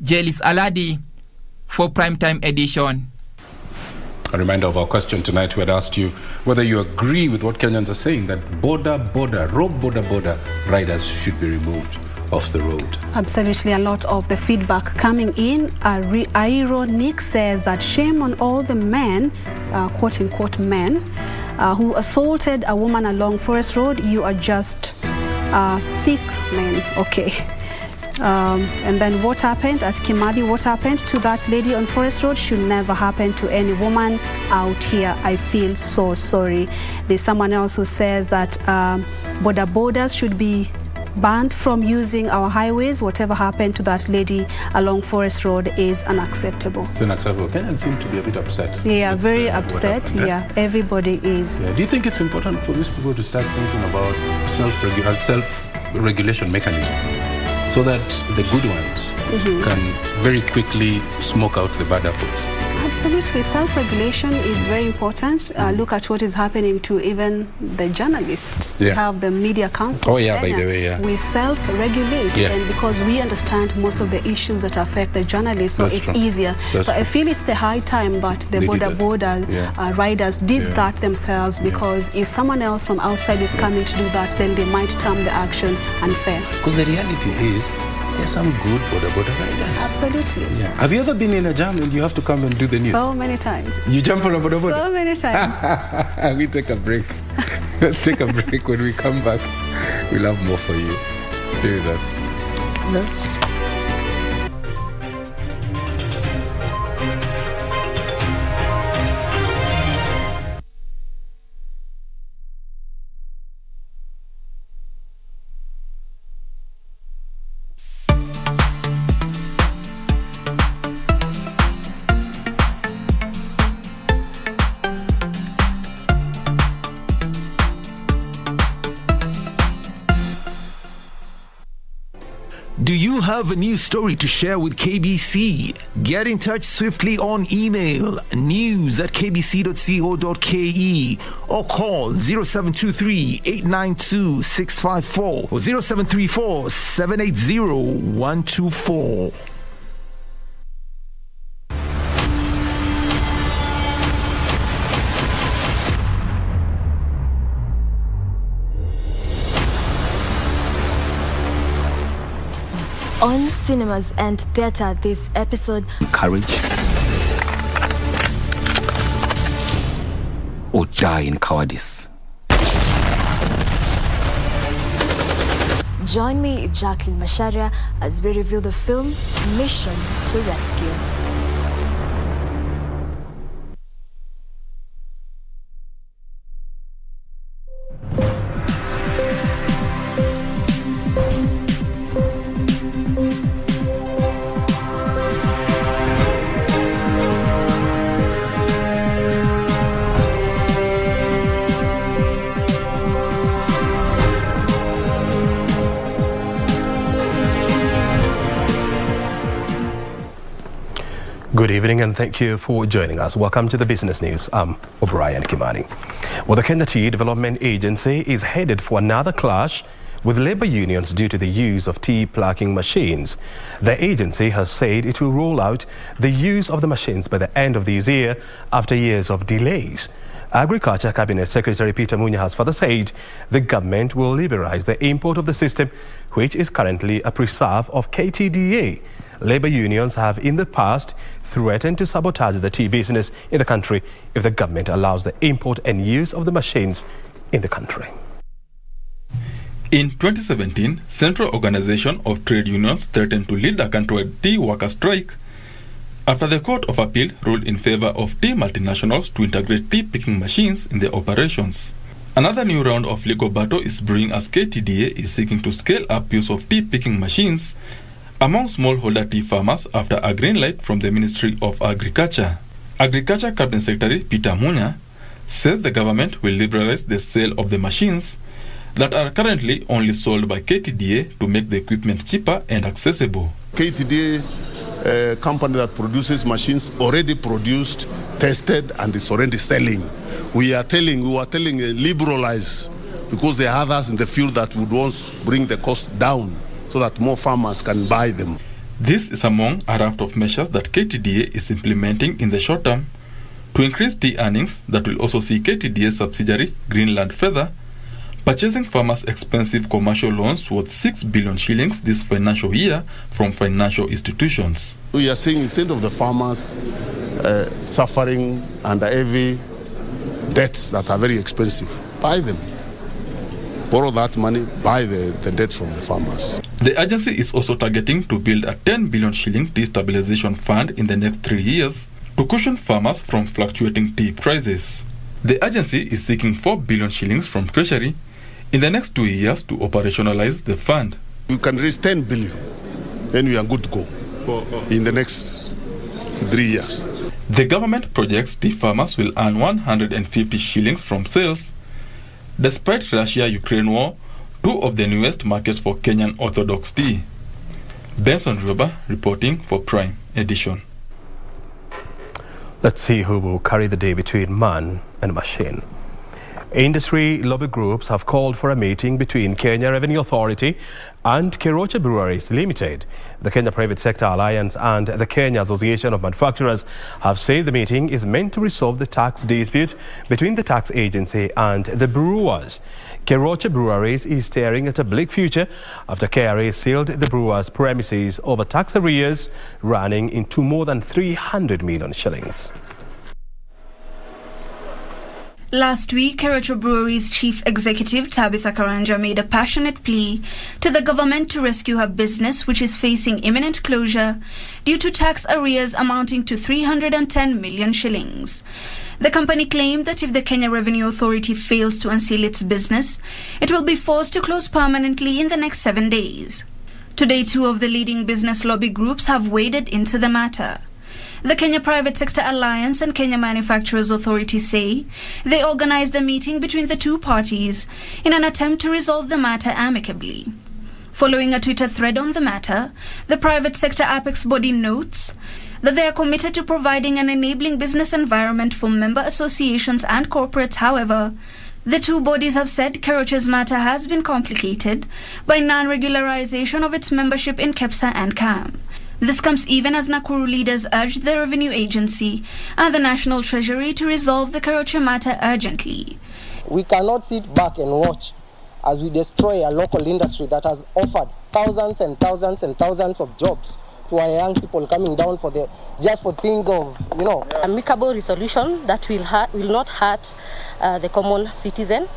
Jelis Aladi for Primetime Edition. A reminder of our question tonight. We had asked you whether you agree with what Kenyans are saying, that road border riders should be removed off the road. Absolutely, a lot of the feedback coming in. Airo Nick says that shame on all the men, quote-unquote men, who assaulted a woman along Forest Road. You are just sick men. Okay. And then what happened at Kimathi, what happened to that lady on Forest Road should never happen to any woman out here. I feel so sorry. There's someone else who says that borders should be banned from using our highways. Whatever happened to that lady along Forest Road is unacceptable. It's unacceptable. Kenyans seem to be a bit upset. Yeah, very upset. Yeah, everybody is. Yeah. Do you think it's important for these people to start thinking about self-regulation mechanism so that the good ones can very quickly smoke out the bad apples? Absolutely. Self-regulation is very important. Look at what is happening to even the journalists. We have the Media Council. Oh, yeah, by the way, We self-regulate, and because we understand most of the issues that affect the journalists, so it's easier. So I feel it's the high time, but the border riders did that themselves, because if someone else from outside is coming to do that, then they might term the action unfair. Because the reality is, there's some good border riders. Absolutely. Yeah. Have you ever been in a jam and you have to come and do the news? So many times. You jump on a border? So many times. We take a break. Let's take a break. When we come back, we'll have more for you. Stay with us. No. Do you have a news story to share with KBC? Get in touch swiftly on email news@kbc.co.ke or call 0723-892-654 or 0734-780-124. On cinemas and theatre this episode, courage or die in cowardice. Join me, Jacqueline Masharia, as we review the film Mission to Rescue. Good evening and thank you for joining us. Welcome to the Business News. I'm O'Brien Kimani. Well, the Kenya Tea Development Agency is headed for another clash with labor unions due to the use of tea plucking machines. The agency has said it will roll out the use of the machines by the end of this year after years of delays. Agriculture Cabinet Secretary Peter Munya has further said the government will liberalize the import of the system, which is currently a preserve of KTDA. Labor unions have in the past threatened to sabotage the tea business in the country if the government allows the import and use of the machines in the country. In 2017, Central Organization of Trade Unions threatened to lead a countrywide tea worker strike after the Court of Appeal ruled in favor of tea multinationals to integrate tea picking machines in their operations. Another new round of legal battle is brewing as KTDA is seeking to scale up use of tea picking machines among smallholder tea farmers after a green light from the Ministry of Agriculture. Agriculture Cabinet Secretary Peter Munya says the government will liberalize the sale of the machines that are currently only sold by KTDA to make the equipment cheaper and accessible. KTDA company that produces machines already produced, tested, and is already selling. We were telling liberalize, because there are others in the field that would want to bring the cost down so that more farmers can buy them. This is among a raft of measures that KTDA is implementing in the short term to increase tea earnings that will also see KTDA subsidiary Greenland Feather purchasing farmers expensive commercial loans worth 6 billion shillings this financial year from financial institutions. We are saying instead of the farmers suffering under heavy debts that are very expensive, buy them. Borrow that money, buy the debt from the farmers. The agency is also targeting to build a 10 billion shilling tea stabilization fund in the next 3 years to cushion farmers from fluctuating tea prices. The agency is seeking 4 billion shillings from Treasury in the next 2 years to operationalize the fund. We can raise 10 billion, then we are good to go in the next 3 years. The government projects tea farmers will earn 150 shillings from sales. Despite Russia-Ukraine war, two of the newest markets for Kenyan Orthodox tea. Benson Rioba reporting for Prime Edition. Let's see who will carry the day between man and machine. Industry lobby groups have called for a meeting between Kenya Revenue Authority and Keroche Breweries Limited. The Kenya Private Sector Alliance and the Kenya Association of Manufacturers have said the meeting is meant to resolve the tax dispute between the tax agency and the brewers. Keroche Breweries is staring at a bleak future after KRA sealed the brewers' premises over tax arrears running into more than 300 million shillings. Last week, Keroche Brewery's chief executive Tabitha Karanja made a passionate plea to the government to rescue her business, which is facing imminent closure due to tax arrears amounting to 310 million shillings. The company claimed that if the Kenya Revenue Authority fails to unseal its business, it will be forced to close permanently in the next 7 days. Today, two of the leading business lobby groups have waded into the matter. The Kenya Private Sector Alliance and Kenya Manufacturers Authority say they organized a meeting between the two parties in an attempt to resolve the matter amicably. Following a Twitter thread on the matter, the private sector apex body notes that they are committed to providing an enabling business environment for member associations and corporates. However, the two bodies have said Keroche's matter has been complicated by non-regularization of its membership in KEPSA and CAM. This comes even as Nakuru leaders urged the Revenue Agency and the National Treasury to resolve the Keroche matter urgently. We cannot sit back and watch as we destroy a local industry that has offered thousands and thousands and thousands of jobs to our young people coming down just for things of, amicable resolution that will not hurt the common citizen.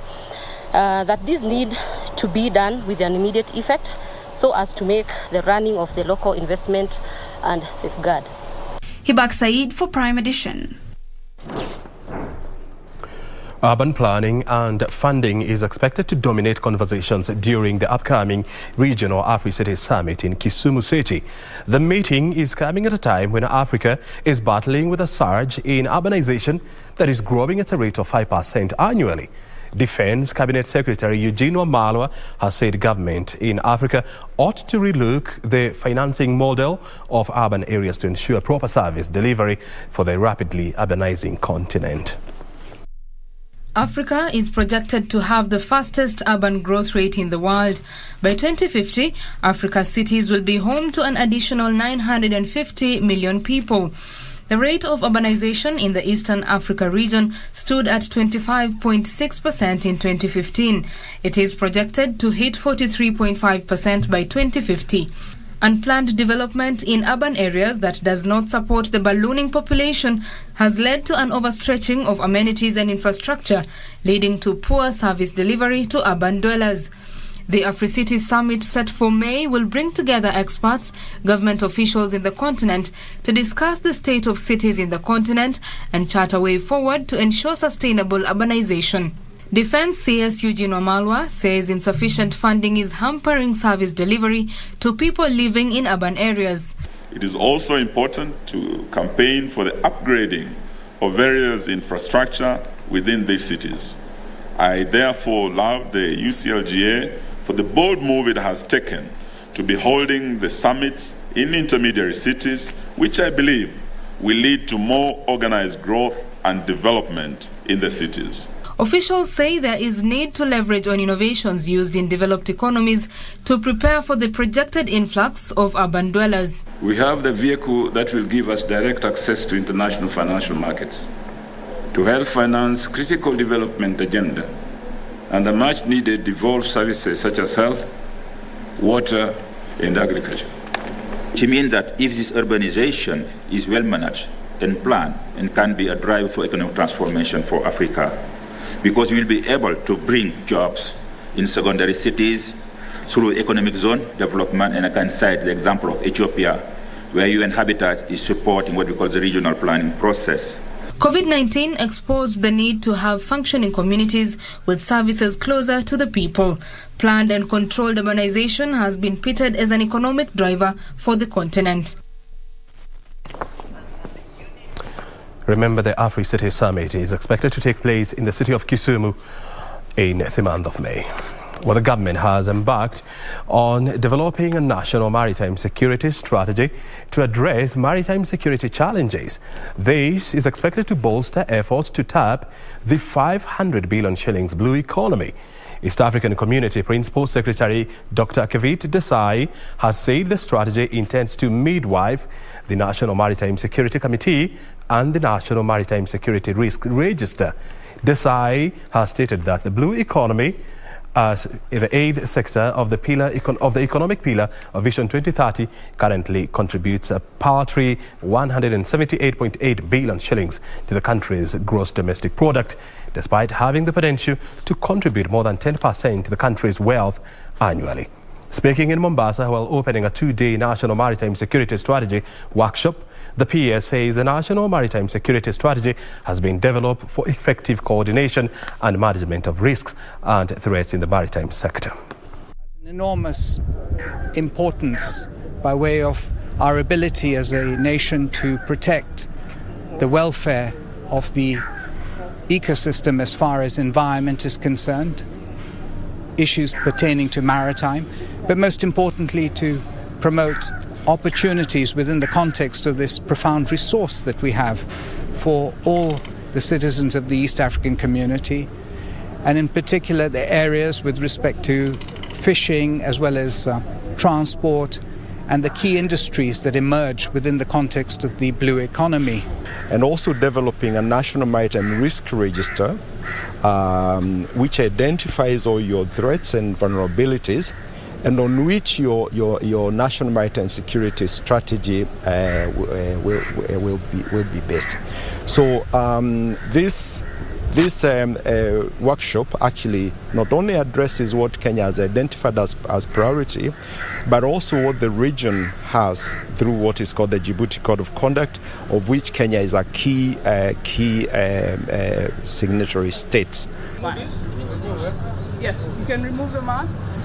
That this need to be done with an immediate effect, so as to make the running of the local investment and safeguard. Hibak Saeed for Prime Edition. Urban planning and funding is expected to dominate conversations during the upcoming Regional Afri-City Summit in Kisumu City. The meeting is coming at a time when Africa is battling with a surge in urbanization that is growing at a rate of 5% annually. Defense Cabinet Secretary Eugene Wamalwa has said government in Africa ought to relook the financing model of urban areas to ensure proper service delivery for the rapidly urbanizing continent. Africa is projected to have the fastest urban growth rate in the world. By 2050, Africa's cities will be home to an additional 950 million people. The rate of urbanization in the Eastern Africa region stood at 25.6% in 2015. It is projected to hit 43.5% by 2050. Unplanned development in urban areas that does not support the ballooning population has led to an overstretching of amenities and infrastructure, leading to poor service delivery to urban dwellers. The Afri-City Summit set for May will bring together experts, government officials in the continent to discuss the state of cities in the continent and chart a way forward to ensure sustainable urbanization. Defense CS Eugene Wamalwa says insufficient funding is hampering service delivery to people living in urban areas. It is also important to campaign for the upgrading of various infrastructure within these cities. I therefore laud the UCLGA for the bold move it has taken to be holding the summits in intermediary cities, which I believe will lead to more organized growth and development in the cities. Officials say there is need to leverage on innovations used in developed economies to prepare for the projected influx of urban dwellers. We have the vehicle that will give us direct access to international financial markets to help finance critical development agenda and the much-needed evolved services such as health, water, and agriculture. Which means that if this urbanization is well managed and planned and can be a driver for economic transformation for Africa, because we will be able to bring jobs in secondary cities through economic zone development, and I can cite the example of Ethiopia, where UN Habitat is supporting what we call the regional planning process. COVID-19 exposed the need to have functioning communities with services closer to the people. Planned and controlled urbanization has been pitted as an economic driver for the continent. Remember, the Afri-City Summit is expected to take place in the city of Kisumu in the month of May. Well, the government has embarked on developing a national maritime security strategy to address maritime security challenges. This is expected to bolster efforts to tap the 500 billion shillings blue economy. East African Community Principal Secretary Dr. Kavit Desai has said the strategy intends to midwife the National Maritime Security Committee and the National Maritime Security Risk Register. Desai has stated that the blue economy, as the eighth sector of the economic pillar of Vision 2030, currently contributes a paltry 178.8 billion shillings to the country's gross domestic product, despite having the potential to contribute more than 10% to the country's wealth annually. Speaking in Mombasa while opening a two-day National Maritime Security Strategy workshop, the PS says the National Maritime Security Strategy has been developed for effective coordination and management of risks and threats in the maritime sector. An enormous importance by way of our ability as a nation to protect the welfare of the ecosystem as far as environment is concerned, issues pertaining to maritime, but most importantly to promote opportunities within the context of this profound resource that we have for all the citizens of the East African community, and in particular the areas with respect to fishing as well as transport and the key industries that emerge within the context of the blue economy. And also developing a national maritime risk register which identifies all your threats and vulnerabilities, and on which your national maritime security strategy will be based. So this workshop actually not only addresses what Kenya has identified as priority, but also what the region has through what is called the Djibouti Code of Conduct, of which Kenya is a key signatory state. Yes, you can remove the mask.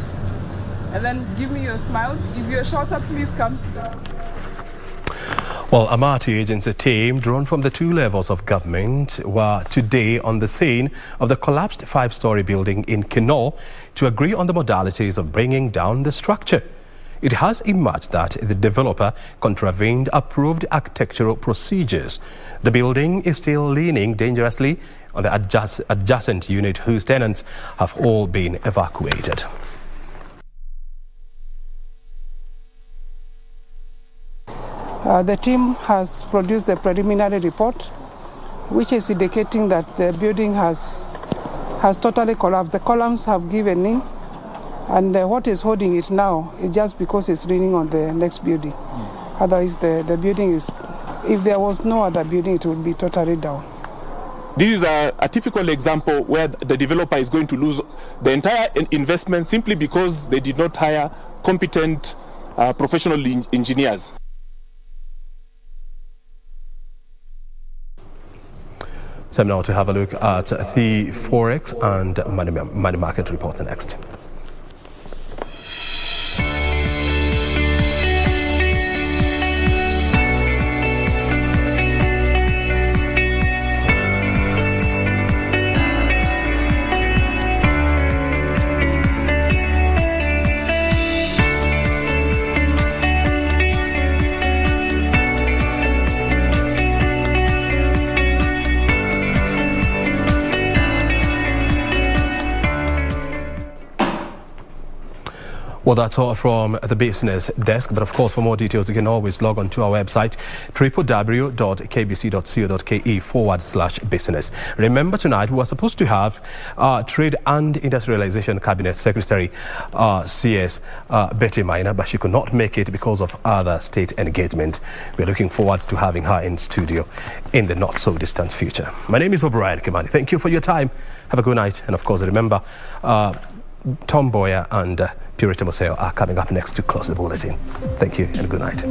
And then give me your smiles. If you're shorter, please come. Well, a multi-agency team drawn from the two levels of government were today on the scene of the collapsed five-story building in Kinoo to agree on the modalities of bringing down the structure. It has emerged that the developer contravened approved architectural procedures. The building is still leaning dangerously on the adjacent unit, whose tenants have all been evacuated. The team has produced the preliminary report, which is indicating that the building has totally collapsed. The columns have given in, and what is holding it now is just because it's leaning on the next building. Otherwise, the building is, if there was no other building, it would be totally down. This is a typical example where the developer is going to lose the entire investment simply because they did not hire competent professional engineers. So now to have a look at the Forex and money market reports next. Well, that's all from the business desk. But of course, for more details, you can always log on to our website, www.kbc.co.ke/business. Remember, tonight we were supposed to have Trade and Industrialization Cabinet Secretary CS Betty Maina, but she could not make it because of other state engagement. We're looking forward to having her in studio in the not-so-distant future. My name is Mboya. Thank you for your time. Have a good night. And of course, remember, Mboya and Museo are coming up next to close the bulletin. Thank you and good night.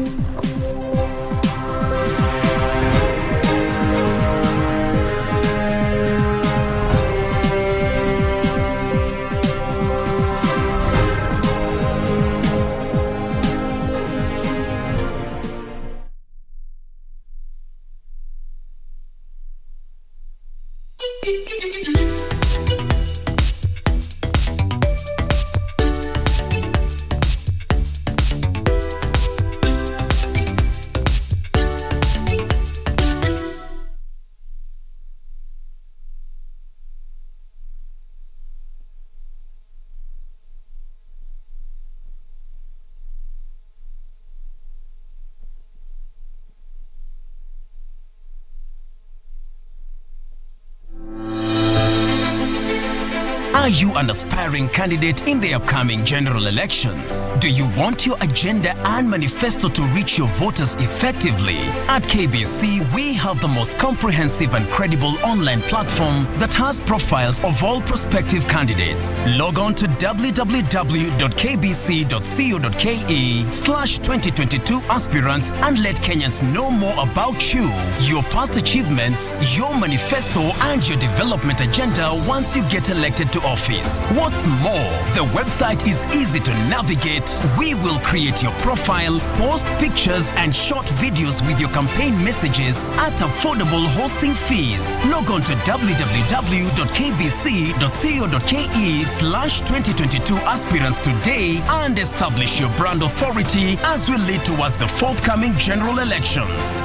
you an aspiring candidate in the upcoming general elections? Do you want your agenda and manifesto to reach your voters effectively? At KBC, we have the most comprehensive and credible online platform that has profiles of all prospective candidates. Log on to www.kbc.co.ke/2022 aspirants and let Kenyans know more about you, your past achievements, your manifesto, and your development agenda once you get elected to office. What's more, the website is easy to navigate. We will create your profile, post pictures and short videos with your campaign messages at affordable hosting fees. Log on to www.kbc.co.ke/2022 aspirants today and establish your brand authority as we lead towards the forthcoming general elections.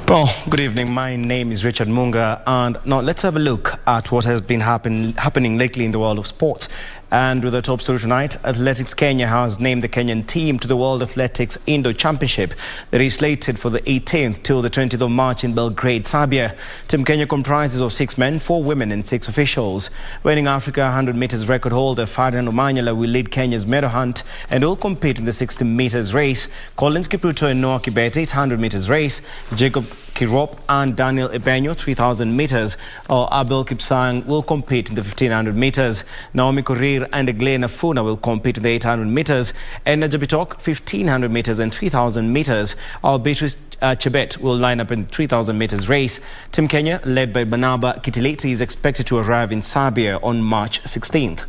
Well, good evening. My name is Richard Munga, and now let's have a look at what has been happening lately in the world of sports. And with the top story tonight, Athletics Kenya has named the Kenyan team to the World Athletics Indoor Championship that is slated for the 18th till the 20th of March in Belgrade, Serbia. Team Kenya comprises of 6 men, 4 women and 6 officials. Reigning Africa 100 meters record holder Ferdinand Omanyala will lead Kenya's medal hunt and will compete in the 60 meters race. Collins Kipruto and Noah Kibet 800 meters race. Jacob Kirop and Daniel Ebenyo 3,000 meters. Abel Kipsang will compete in the 1,500 meters. Naomi Korir and Glenn Afuna will compete in the 800 meters. And Najabitok 1,500 meters and 3,000 meters. Beatrice Chebet will line up in 3,000 meters race. Team Kenya, led by Banaba Kitileti, is expected to arrive in Serbia on March 16th.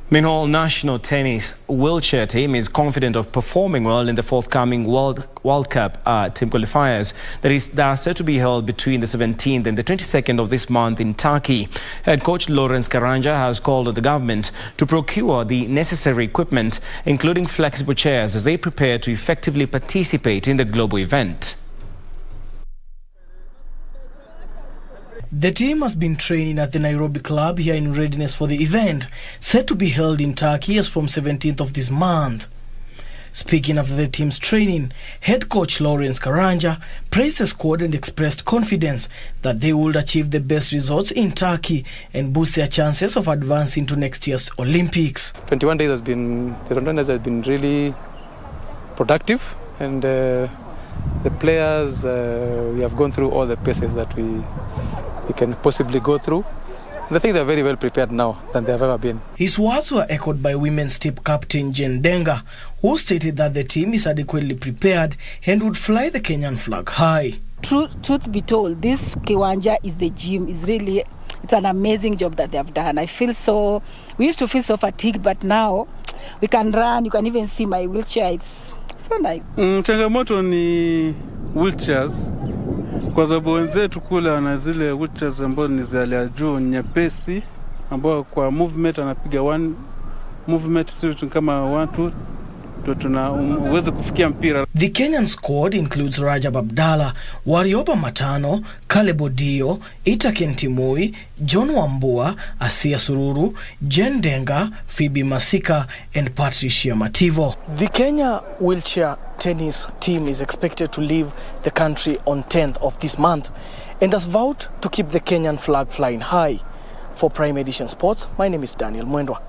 Meanwhile, national tennis wheelchair team is confident of performing well in the forthcoming World Cup team qualifiers that are set to be held between the 17th and the 22nd of this month in Turkey. Head coach Lawrence Karanja has called on the government to procure the necessary equipment, including flexible chairs, as they prepare to effectively participate in the global event. The team has been training at the Nairobi club here in readiness for the event, set to be held in Turkey as from 17th of this month. Speaking after the team's training, head coach Lawrence Karanja praised the squad and expressed confidence that they would achieve the best results in Turkey and boost their chances of advancing to next year's Olympics. 21 days has been really productive, and the players, we have gone through all the paces that we can possibly go through. And I think they're very well prepared now than they have ever been. His words were echoed by women's team captain Jen Denga, who stated that the team is adequately prepared and would fly the Kenyan flag high. Truth be told, this Kiwanja is the gym. It's an amazing job that they have done. We used to feel so fatigued, but now we can run. You can even see my wheelchair. It's so nice. Changamoto ni wheelchairs. Kwa sababu wenzetu kule wana zile wheelchairs ambazo ni za hali ya juu nyepesi, ambao kwa movement anapiga one movement sio kama 1 2 uweze kufikia mpira. The Kenyan squad includes Rajab Abdallah, Warioba Matano, Caleb Odio, Itaken Timoi, John Wambua, Asia Sururu, Jen Denga, Phoebe Masika and Patricia Mativo. The Kenya wheelchair tennis team is expected to leave the country on 10th of this month and has vowed to keep the Kenyan flag flying high. For Prime Edition Sports, my name is Daniel Mwendwa.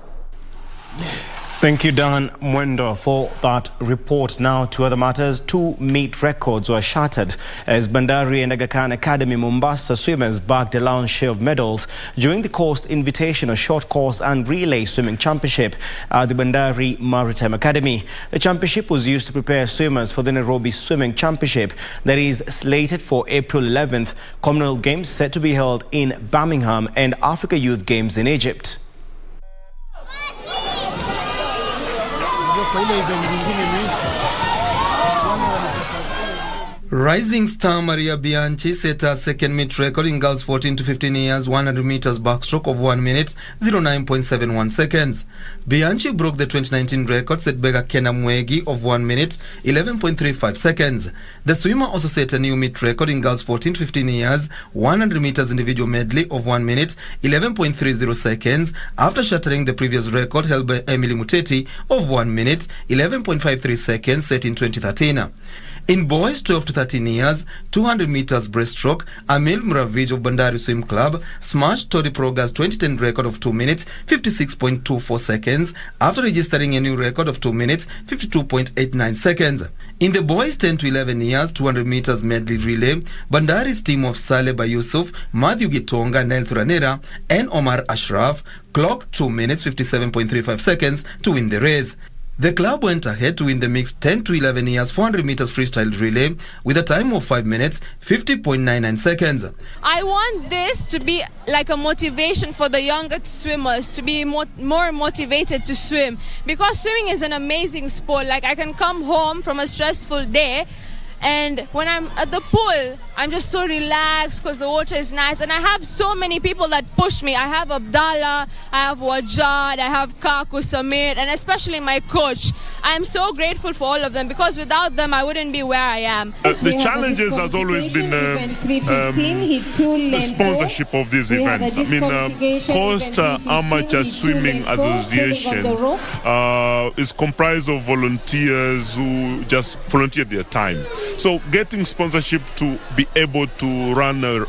Thank you, Dan Mwendo, for that report. Now to other matters. 2 meet records were shattered as Bandari and Aga Khan Academy Mombasa swimmers bagged a lion's share of medals during the Coast Invitational Short Course and Relay Swimming Championship at the Bandari Maritime Academy. The championship was used to prepare swimmers for the Nairobi Swimming Championship that is slated for April 11th. Commonwealth Games set to be held in Birmingham and Africa Youth Games in Egypt. Rising star Maria Bianchi set her second meet record in girls 14 to 15 years 100 meters backstroke of 1 minute 09.71 seconds. Bianchi broke the 2019 record set by Kena Mwegi of 1 minute 11.35 seconds. The swimmer also set a new meet record in girls 14 to 15 years 100 meters individual medley of 1 minute 11.30 seconds after shattering the previous record held by Emily Muteti of 1 minute 11.53 seconds set in 2013. In boys 12 to 13 years, 200 meters breaststroke, Amil Mravij of Bandari Swim Club smashed Tori Proga's 2010 record of 2 minutes 56.24 seconds after registering a new record of 2 minutes 52.89 seconds. In the boys 10 to 11 years, 200 meters medley relay, Bandari's team of Saleh Yusuf, Matthew Gitonga, Nel Thuranera, and Omar Ashraf clocked 2 minutes 57.35 seconds to win the race. The club went ahead to win the mixed 10 to 11 years 400 meters freestyle relay with a time of 5 minutes 50.99 seconds. I want this to be like a motivation for the younger swimmers to be more motivated to swim, because swimming is an amazing sport. Like, I can come home from a stressful day, and when I'm at the pool, I'm just so relaxed because the water is nice. And I have so many people that push me. I have Abdallah, I have Wajad, I have Kaku, Samir, and especially my coach. I'm so grateful for all of them, because without them, I wouldn't be where I am. The challenges has always been the sponsorship of these events. I mean, Coast Amateur Swimming Association is comprised of volunteers who just volunteer their time. So getting sponsorship to be able to run a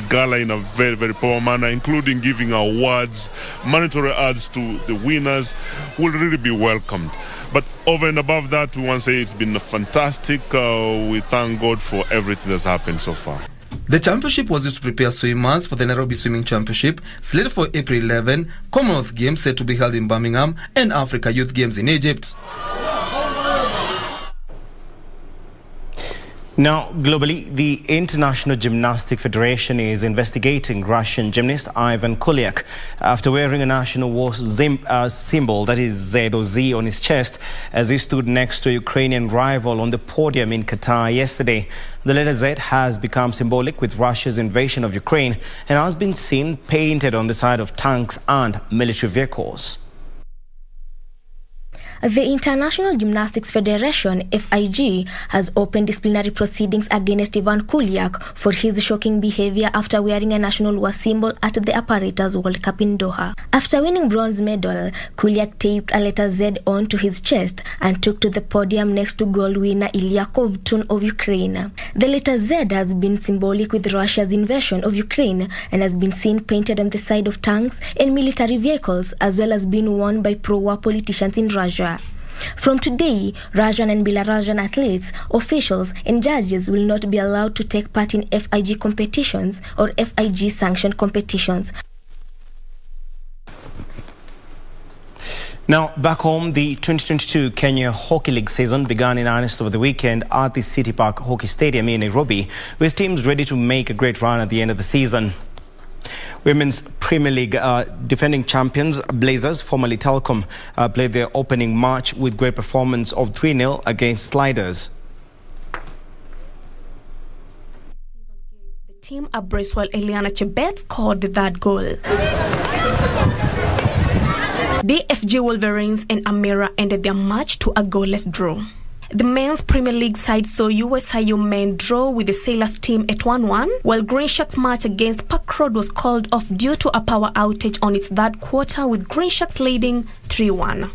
gala in a very, very power manner, including giving awards, monetary awards to the winners, will really be welcomed. But over and above that, we want to say it's been fantastic. We thank God for everything that's happened so far. The championship was used to prepare swimmers for the Nairobi Swimming Championship, slated for April 11, Commonwealth Games set to be held in Birmingham, and Africa Youth Games in Egypt. Now, globally, the International Gymnastics Federation is investigating Russian gymnast Ivan Kuliak after wearing a national war symbol, that is Z or Z, on his chest as he stood next to a Ukrainian rival on the podium in Qatar yesterday. The letter Z has become symbolic with Russia's invasion of Ukraine and has been seen painted on the side of tanks and military vehicles. The International Gymnastics Federation, FIG, has opened disciplinary proceedings against Ivan Kuliak for his shocking behavior after wearing a national war symbol at the Apparatus World Cup in Doha. After winning bronze medal, Kuliak taped a letter Z onto his chest and took to the podium next to gold winner Ilya Kovtun of Ukraine. The letter Z has been symbolic with Russia's invasion of Ukraine and has been seen painted on the side of tanks and military vehicles, as well as being worn by pro-war politicians in Russia. From today, Russian and Belarusian athletes, officials, and judges will not be allowed to take part in FIG competitions or FIG-sanctioned competitions. Now, back home, the 2022 Kenya Hockey League season began in earnest over the weekend at the City Park Hockey Stadium in Nairobi, with teams ready to make a great run at the end of the season. Women's Premier League defending champions Blazers, formerly Telkom, played their opening match with great performance of 3-0 against Sliders. The team a brace while Eliana Chebet scored the third goal. The FG Wolverines and Amira ended their match to a goalless draw. The men's Premier League side saw USIU men draw with the Sailors team at 1-1, while Green Sharks' match against Park Road was called off due to a power outage on its third quarter, with Green Sharks leading 3-1.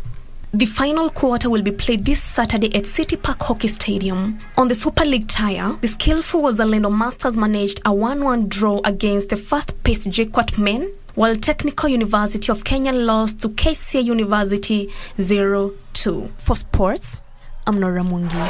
The final quarter will be played this Saturday at City Park Hockey Stadium. On the Super League tire, the skillful Wazalendo Masters managed a 1-1 draw against the fast-paced JKUAT men, while Technical University of Kenya lost to KCA University 0-2. For sports, I'm Nora Mungi.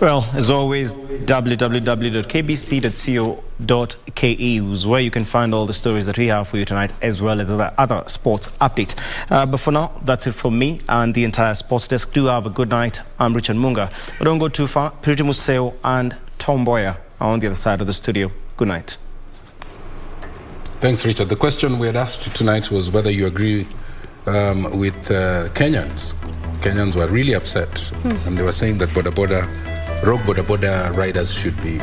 Well, as always, www.kbc.co.ke is where you can find all the stories that we have for you tonight, as well as other sports update. But for now, that's it from me and the entire sports desk. Do have a good night. I'm Richard Munga. But don't go too far. Museo and Mboya are on the other side of the studio. Good night. Thanks, Richard. The question we had asked you tonight was whether you agree with Kenyans. Kenyans were really upset, and they were saying that rogue boda riders should be,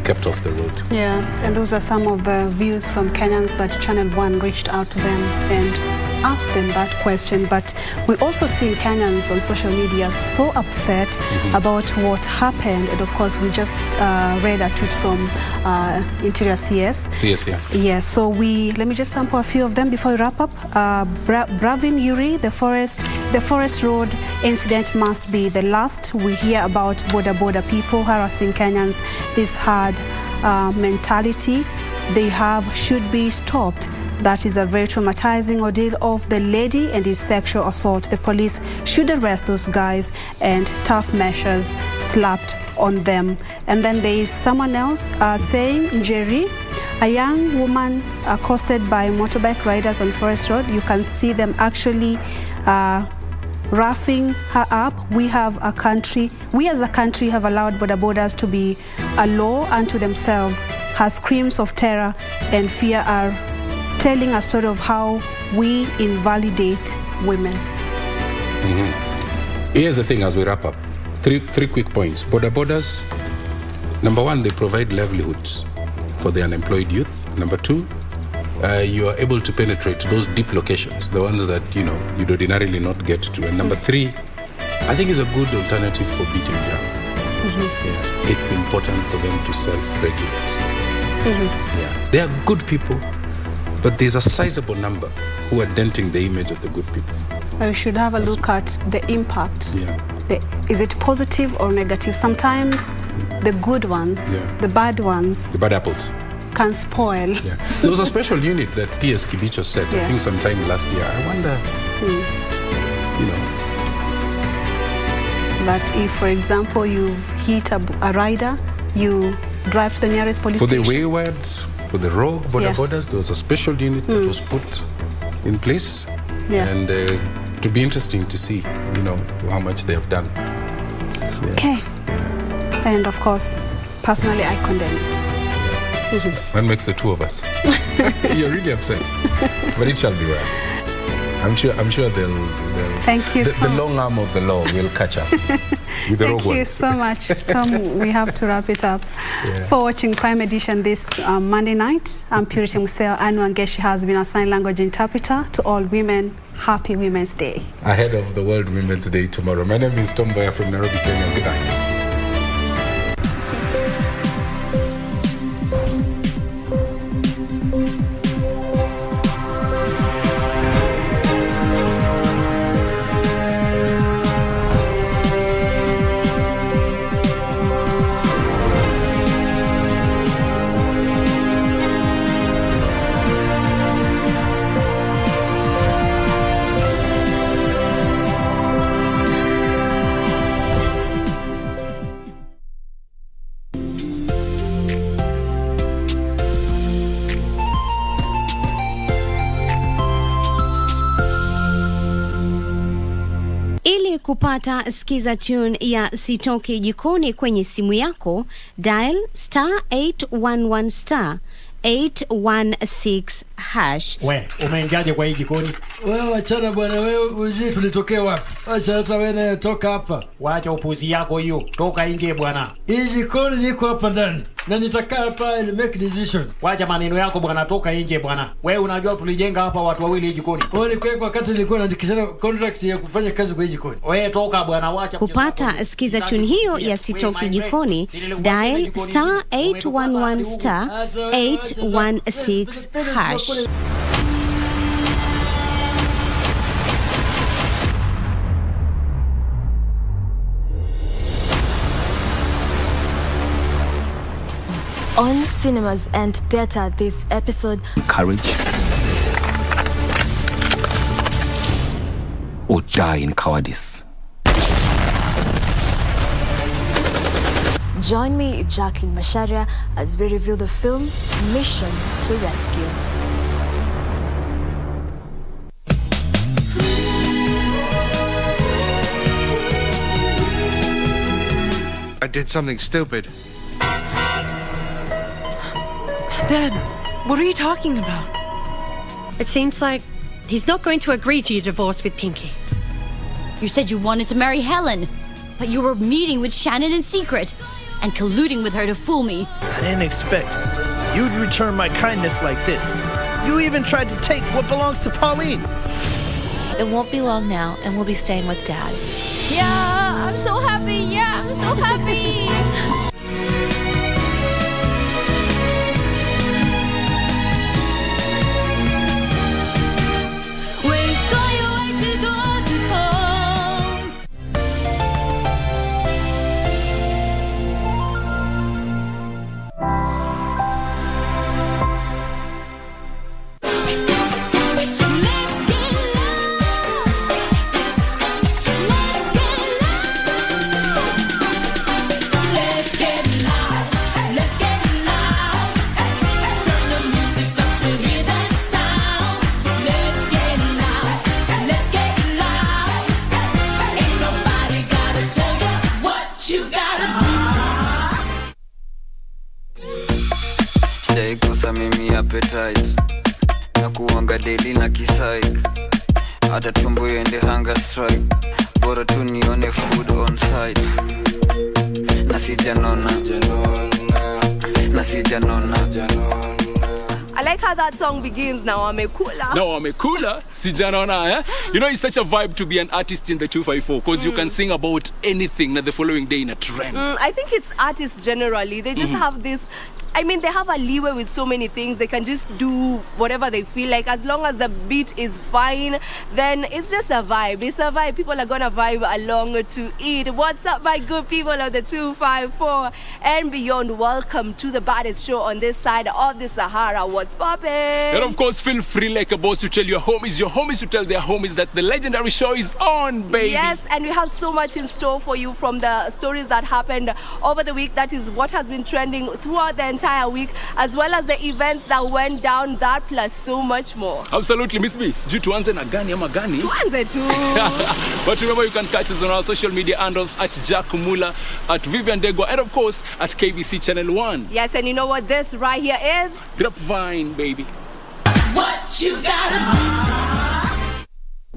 kept off the road. Yeah, and those are some of the views from Kenyans that Channel 1 reached out to them and asked them that question. But we also see Kenyans on social media so upset about what happened. And of course, we just read a tweet from Interior CS. CS, yeah. Yes, so let me just sample a few of them before we wrap up. Bravin Yuri, the forest road incident must be the last we hear about border people harassing Kenyans. This hard mentality they have should be stopped. That is a very traumatizing ordeal of the lady and his sexual assault. The police should arrest those guys and tough measures slapped on them. And then there is someone else saying, Jerry, a young woman accosted by motorbike riders on Forest Road. You can see them actually roughing her up. We as a country have allowed borders to be a law unto themselves. Her screams of terror and fear are telling a story of how we invalidate women. Here's the thing as we wrap up. Three quick points. Borders, number one, they provide livelihoods for the unemployed youth. Number two, you are able to penetrate those deep locations, the ones that you'd ordinarily not get to. And number three, I think is a good alternative for beating down. Yeah, it's important for them to self-regulate. Yeah, they are good people, but there's a sizable number who are denting the image of the good people. We should have a look at the impact. Yeah. Is it positive or negative? Sometimes the good ones, the bad ones, the bad apples, can spoil. Yeah. There was a special unit that P.S. Kibicho said, I think sometime last year. I wonder, that if, for example, you hit a rider, you drive to the nearest police station. For the wayward, for the rogue borders, there was a special unit that was put in place. Yeah. And to be interesting to see, how much they have done. Yeah. Okay. Yeah. And of course, personally, I condemn it. That makes the two of us. You're really upset, but it shall be well. I'm sure they'll. Thank you. The long arm of the law will catch up with the rogue ones. Thank you so much, Tom. We have to wrap it up. For watching Prime Edition this Monday night, I'm Purity Museo. Anu Angeshi has been a sign language interpreter to all women. Happy Women's Day. Ahead of the World Women's Day tomorrow. My name is Mboya from Nairobi, Kenya. Good night. Kupata skiza tune ya Sitoki Jikoni kwenye simu yako, dial *811 *816#. Umeingiaje kwa hii jikoni? Wewe achana bwana, wewe ujui tulitokea wapi? Acha hata wewe toka hapa. Wacha upuzi yako hiyo. Toka nje bwana. Hii jikoni niko hapa ndani. Na nitakaa hapa and make decision. Wacha maneno yako bwana, toka nje bwana. Wewe unajua tulijenga hapa watu wawili hii jikoni. Wewe kwa wakati nilikuwa naandikishana contract ya kufanya kazi kwa hii jikoni. Wewe toka bwana, wacha. Kupata skiza tune hiyo ya Sitoki Jikoni, dial *811 *816#. On cinemas and theatre this episode, courage or die in cowardice. Join me, Jacqueline Masharia, as we review the film Mission to Rescue. I did something stupid. Dad, what are you talking about? It seems like He's not going to agree to your divorce with Pinky. You said you wanted to marry Helen, but you were meeting with Shannon in secret and colluding with her to fool me. I didn't expect you'd return my kindness like this. You even tried to take what belongs to Pauline. It won't be long now, and we'll be staying with Dad. Yeah, I'm so happy. Yeah, I'm so happy. Kosa mimi appetite na kuanga daily na kisaik, hata tumbo iende hunger strike, bora tu nione food on site. Na sijanona I like how that song begins. Now amekula sijanona, eh? You know, it's such a vibe to be an artist in the 254 because you can sing about anything the following day in a trend. I think it's artists generally. They just have this, I mean, they have a leeway with so many things. They can just do whatever they feel like. As long as the beat is fine, then it's just a vibe. It's a vibe. People are gonna vibe along to it. What's up, my good people of the 254 and beyond? Welcome to the baddest show on this side of the Sahara. What's poppin'? And of course, feel free like a boss to tell your homies to tell their homies that the legendary show is on, baby. Yes, and we have so much in store for you from the stories that happened over the week. That is what has been trending throughout the entire week, as well as the events that went down, that plus so much more. Absolutely, Miss B. Sijui tuanze na gani ama gani? Tuanze tu. But remember, you can catch us on our social media handles at Jack Kumula, at Vivian Degwa, and of course at KBC Channel 1. Yes, and you know what this right here is? Grapevine, baby. What you gotta do.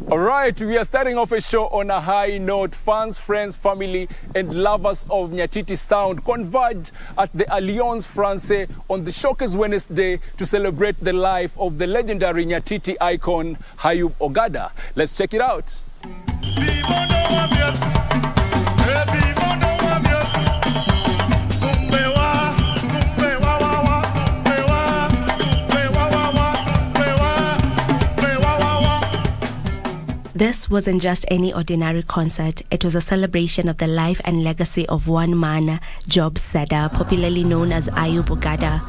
All right, we are starting off a show on a high note. Fans, friends, family, and lovers of Nyatiti sound converge at the Alliance Francaise on the Showcase Wednesday to celebrate the life of the legendary Nyatiti icon Hayub Ogada. Let's check it out. This wasn't just any ordinary concert. It was a celebration of the life and legacy of one man, Job Seda, popularly known as Hayub Ogada.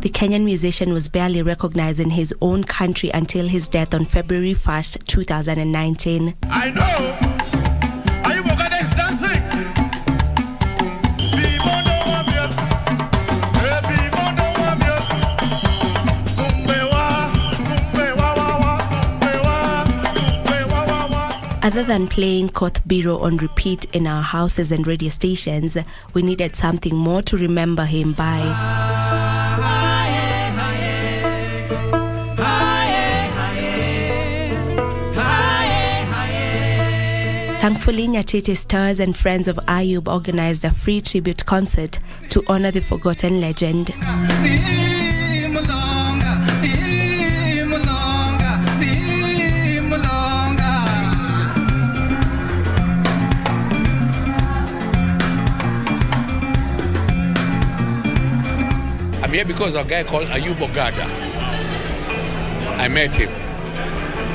The Kenyan musician was barely recognized in his own country until his death on February 1st, 2019. I know! Hayub Ogada is dancing! Other than playing Koth Biro on repeat in our houses and radio stations, we needed something more to remember him by. Thankfully, Nyatiti stars and friends of Hayub organized a free tribute concert to honor the forgotten legend. I'm here because of a guy called Hayub Ogada. I met him.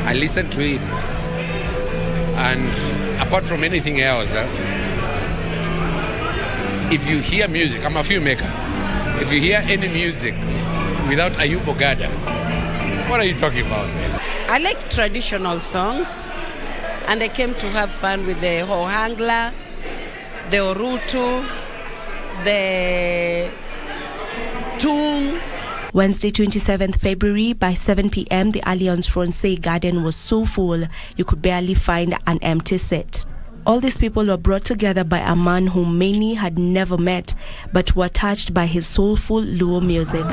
I listened to him. And apart from anything else, if you hear music, I'm a filmmaker. If you hear any music without Hayub Ogada, what are you talking about, man? I like traditional songs, and I came to have fun with the Hohangla, the Orutu, the Tung. Wednesday, 27th February, by 7 p.m., the Alliance Francaise Garden was so full you could barely find an empty seat. All these people were brought together by a man whom many had never met, but were touched by his soulful Luo music.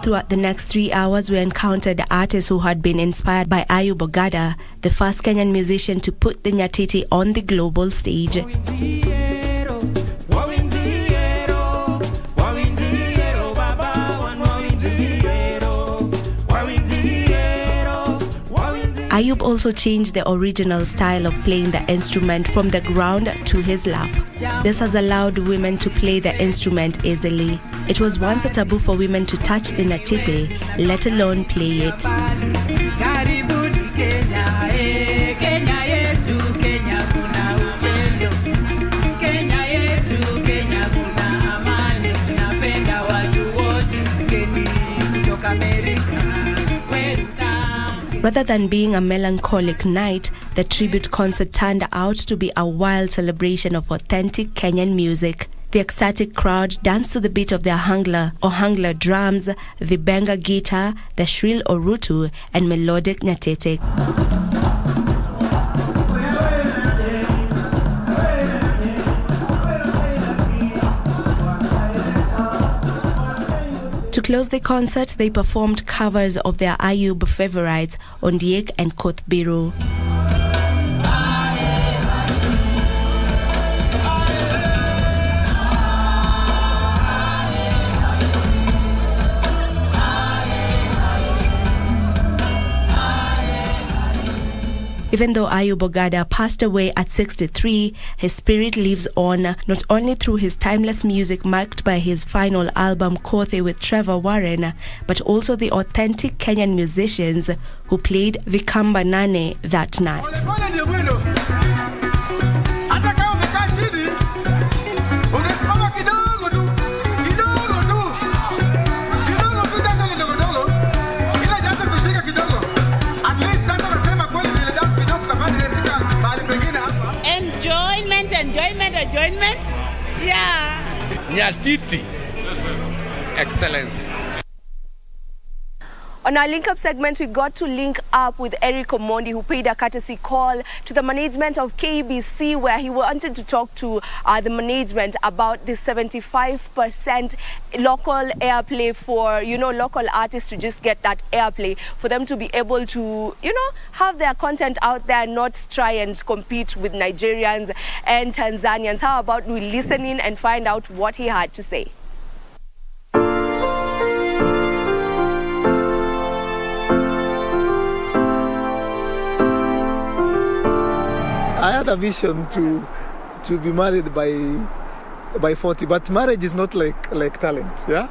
Throughout the next 3 hours, we encountered artists who had been inspired by Ayub Bogada, the first Kenyan musician to put the Nyatiti on the global stage. Ayub also changed the original style of playing the instrument from the ground to his lap. This has allowed women to play the instrument easily. It was once a taboo for women to touch the nyatiti, let alone play it. Rather than being a melancholic night, the tribute concert turned out to be a wild celebration of authentic Kenyan music. The ecstatic crowd danced to the beat of the ohangla drums, the benga guitar, the shrill orutu, and melodic nyatiti. To close the concert, they performed covers of their Ayub favorites, Ondiek and Kothbiru. Even though Ayub Bogada passed away at 63, his spirit lives on, not only through his timeless music marked by his final album Kothe with Trevor Warren, but also the authentic Kenyan musicians who played the Kamba Nane that night. Enjoyment, yeah. Nyatiti, excellence. On our link-up segment, we got to link up with Eric Omondi, who paid a courtesy call to the management of KBC, where he wanted to talk to the management about the 75% local airplay for, local artists to just get that airplay, for them to be able to, have their content out there and not try and compete with Nigerians and Tanzanians. How about we listen in and find out what he had to say? I had a vision to be married by 40, but marriage is not like talent, yeah?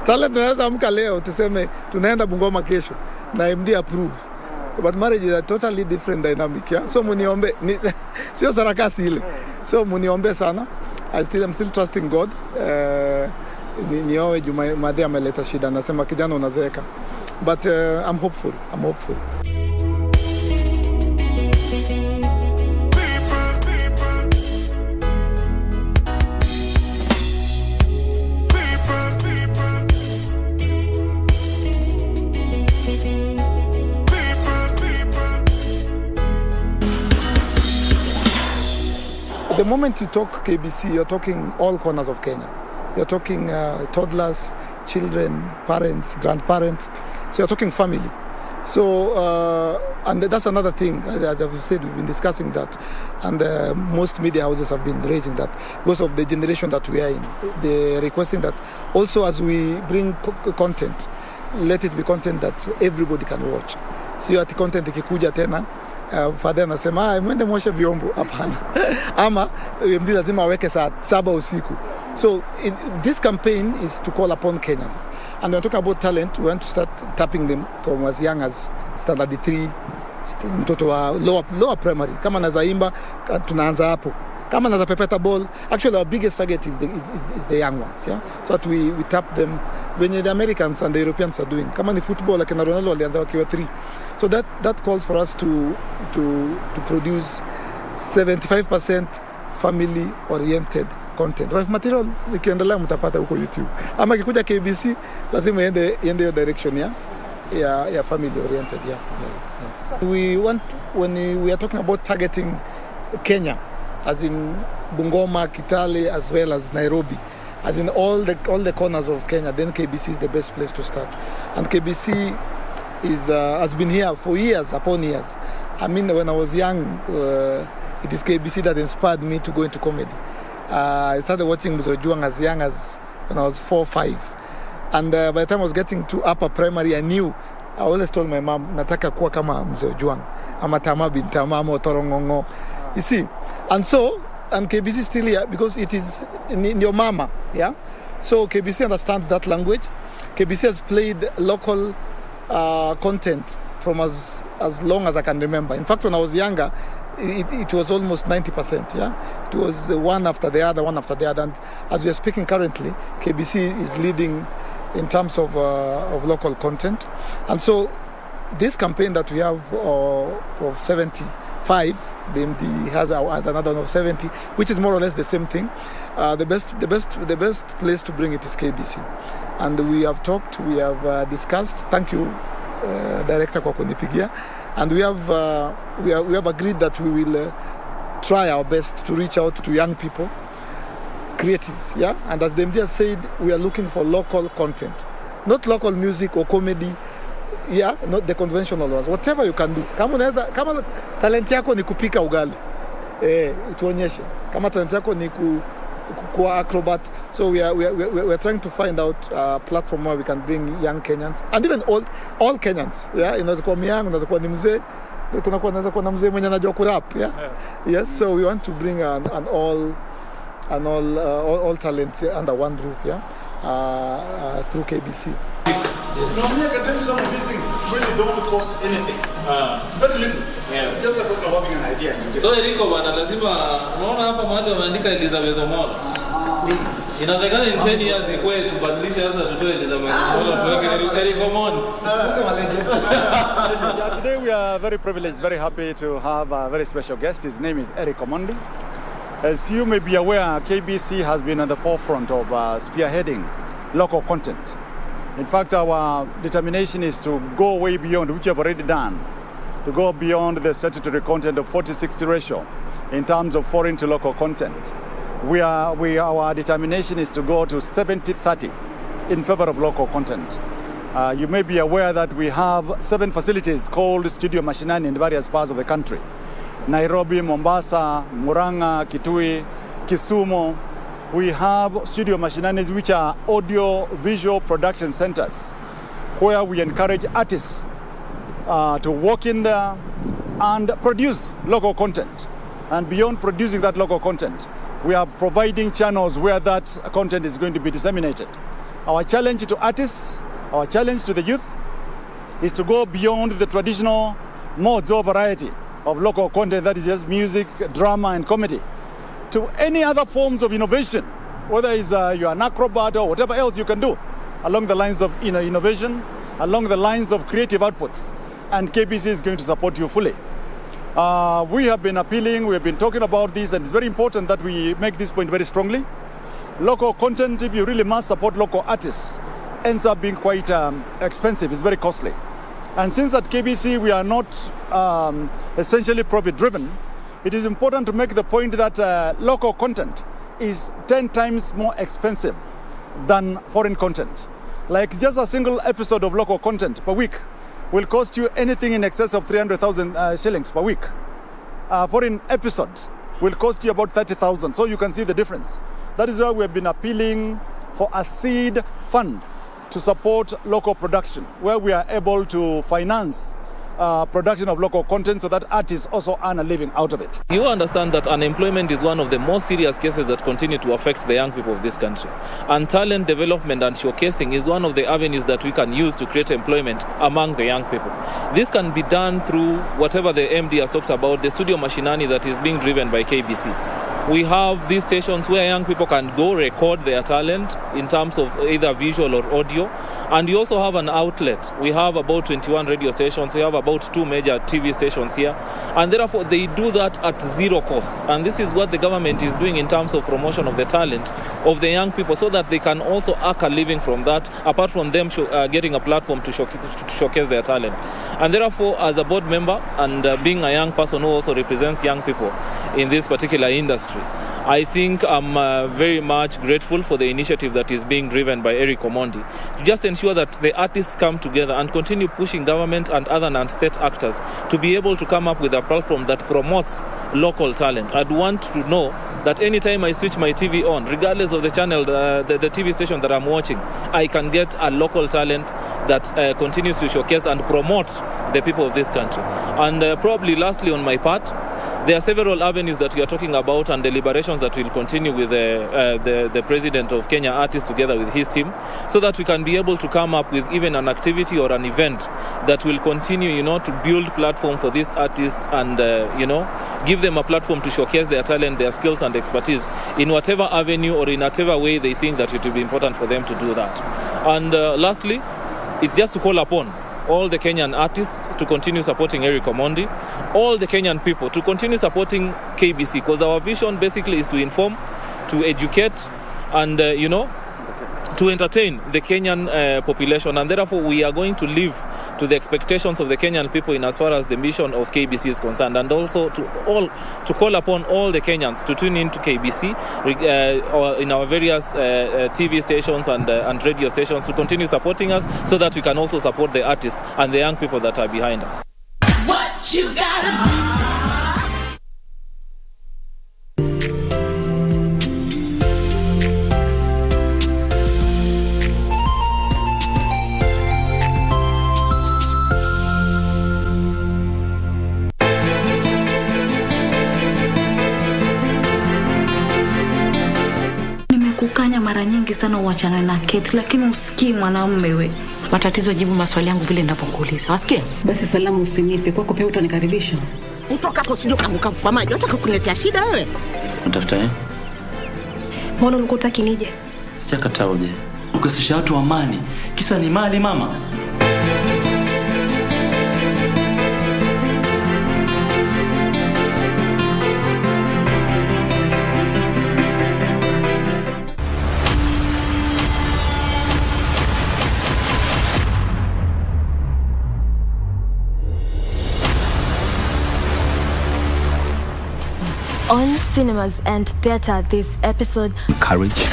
Talent tunaweza amka leo tuseme tunaenda Bungoma kesho na MD approve. But marriage is a totally different dynamic, yeah? So muniombe, sio sarakasi ile. So muniombe sana. I'm still trusting God. Niowe juma madhe ameleta shida, nasema kijana unazeeka. But I'm hopeful. The moment you talk KBC, you're talking all corners of Kenya. You're talking toddlers, children, parents, grandparents. So you're talking family. So, and that's another thing, as I've said, we've been discussing that. And most media houses have been raising that because of the generation that we are in. They're requesting that also as we bring content, let it be content that everybody can watch. So ati content ikikuja tena, father anasema mwende mwoshe vyombo, hapana. Ama mdi lazima aweke saa 7 usiku. So this campaign is to call upon Kenyans. And when talking about talent, we want to start tapping them from as young as standard 3, mtoto wa lower primary. Kama nazaimba, tunaanza hapo. Kama naza pepeta ball, actually our biggest target is the young ones, yeah? So that we tap them when the Americans and the Europeans are doing. Kama ni football, like Ronaldo walianza wakiwa 3. So that calls for us to produce 75% family oriented content. Wife material ikiendelea mtapata huko YouTube. Ama kikuja KBC lazima iende hiyo direction ya family oriented. We want, when we are talking about targeting Kenya, as in Bungoma, Kitale, as well as Nairobi, as in all the corners of Kenya, then KBC is the best place to start. And KBC has been here for years upon years. I mean, when I was young, it is KBC that inspired me to go into comedy. I started watching Museo as young as when I was 4 or 5. And by the time I was getting to upper primary, I always told my mom, nataka kuwa kama Museo Juang, ama Tama bin Tama, ama Torongongo. You see? And KBC is still here because it is in your mama, yeah? So KBC understands that language. KBC has played local content from as long as I can remember. In fact, when I was younger, it was almost 90%, yeah? It was one after the other. And as we are speaking currently, KBC is leading in terms of local content. And so this campaign that we have of 75, the MD has another one of 70, which is more or less the same thing. The best place to bring it is KBC. And we have talked, we have discussed. Thank you, Director kwa kunipigia. And we have agreed that we will try our best to reach out to young people, creatives, yeah? And as the MD has said, we are looking for local content. Not local music or comedy, yeah, not the conventional ones. Whatever you can do. Kama talent yako ni kupika ugali, tuonyeshe. Kama talent yako ni kuwa acrobat. So we are trying to find out a platform where we can bring young Kenyans and even all Kenyans, yeah. Inaweza kuwa myang, inaweza kuwa ni mzee, inaweza kuwa na mzee mwenye anajua kurap, yeah. Yes, so we want to bring all talents under one roof, yeah, through KBC. Yes. Normally I can tell you some of these things really don't cost anything. Very little. Yes. It's just a question of having an idea. So Eriko bwana lazima unaona hapa mahali wameandika Elizabeth Omola. Inawezekana in 10 years ikwe tubadilishe sasa tutoe Elizabeth Omola tuweke Eriko Omola. Today we are very privileged, very happy to have a very special guest. His name is Eric Omondi. As you may be aware, KBC has been at the forefront of spearheading local content. In fact, our determination is to go way beyond, which we have already done, to go beyond the statutory content of 40-60 ratio in terms of foreign to local content. Our determination is to go to 70-30 in favor of local content. You may be aware that we have 7 facilities called Studio Mashinani in various parts of the country. Nairobi, Mombasa, Murang'a, Kitui, Kisumu. We have Studio Machinanis, which are audio-visual production centers, where we encourage artists to walk in there and produce local content. And beyond producing that local content, we are providing channels where that content is going to be disseminated. Our challenge to artists, our challenge to the youth, is to go beyond the traditional modes or variety of local content, that is just music, drama, and comedy, to any other forms of innovation, whether it's you're an acrobat or whatever else you can do, along the lines of innovation, along the lines of creative outputs. And KBC is going to support you fully. We have been appealing, we have been talking about this, and it's very important that we make this point very strongly. Local content, if you really must support local artists, ends up being quite expensive, it's very costly. And since at KBC we are not essentially profit-driven, it is important to make the point that local content is 10 times more expensive than foreign content. Like just a single episode of local content per week will cost you anything in excess of 300,000 shillings per week. Foreign episodes will cost you about 30,000. So you can see the difference. That is why we have been appealing for a seed fund to support local production, where we are able to finance production of local content so that artists also earn a living out of it. You understand that unemployment is one of the most serious cases that continue to affect the young people of this country. And talent development and showcasing is one of the avenues that we can use to create employment among the young people. This can be done through whatever the MD has talked about, the Studio Mashinani that is being driven by KBC. We have these stations where young people can go record their talent in terms of either visual or audio, And you also have an outlet. We have about 21 radio stations. We have about 2 major TV stations here. And therefore, they do that at zero cost. And this is what the government is doing in terms of promotion of the talent of the young people, so that they can also earn a living from that, apart from them getting a platform to showcase their talent. And therefore, as a board member and being a young person who also represents young people in this particular industry, I think I'm very much grateful for the initiative that is being driven by Eric Omondi to just ensure that the artists come together and continue pushing government and other non-state actors to be able to come up with a platform that promotes local talent. I'd want to know that anytime I switch my TV on, regardless of the channel, the TV station that I'm watching, I can get a local talent that continues to showcase and promote the people of this country. And probably lastly on my part, there are several avenues that we are talking about and deliberations that will continue with the president of Kenya Artists together with his team, so that we can be able to come up with even an activity or an event that will continue, to build platform for these artists and, give them a platform to showcase their talent, their skills and expertise in whatever avenue or in whatever way they think that it will be important for them to do that. And lastly, it's just to call upon all the Kenyan artists to continue supporting Eric Omondi, all the Kenyan people to continue supporting KBC, because our vision basically is to inform, to educate, and to entertain the Kenyan population. And therefore, we are going to live to the expectations of the Kenyan people in as far as the mission of KBC is concerned, and also to call upon all the Kenyans to tune into KBC or in our various TV stations and radio stations to continue supporting us, so that we can also support the artists and the young people that are behind us. What you gotta do? Kukanya mara nyingi sana uachane na Kate, lakini usikii mwanamume we. Matatizo, jibu maswali yangu vile ninavyokuuliza. Wasikia? Basi salamu usinipe, kwako pia utanikaribisha. Utoka hapo sio kanguka kwa maji, unataka kuniletea shida wewe? Unatafuta nini? Mbona ulikuwa utaki nije? Sitakataa uje. Ukasisha watu amani. Kisa ni mali mama. On cinemas and theatre this episode, courage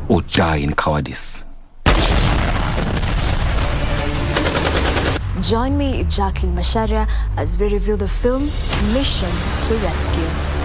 or die in cowardice. Join me, Jacqueline Masharia, as we review the film Mission to Rescue.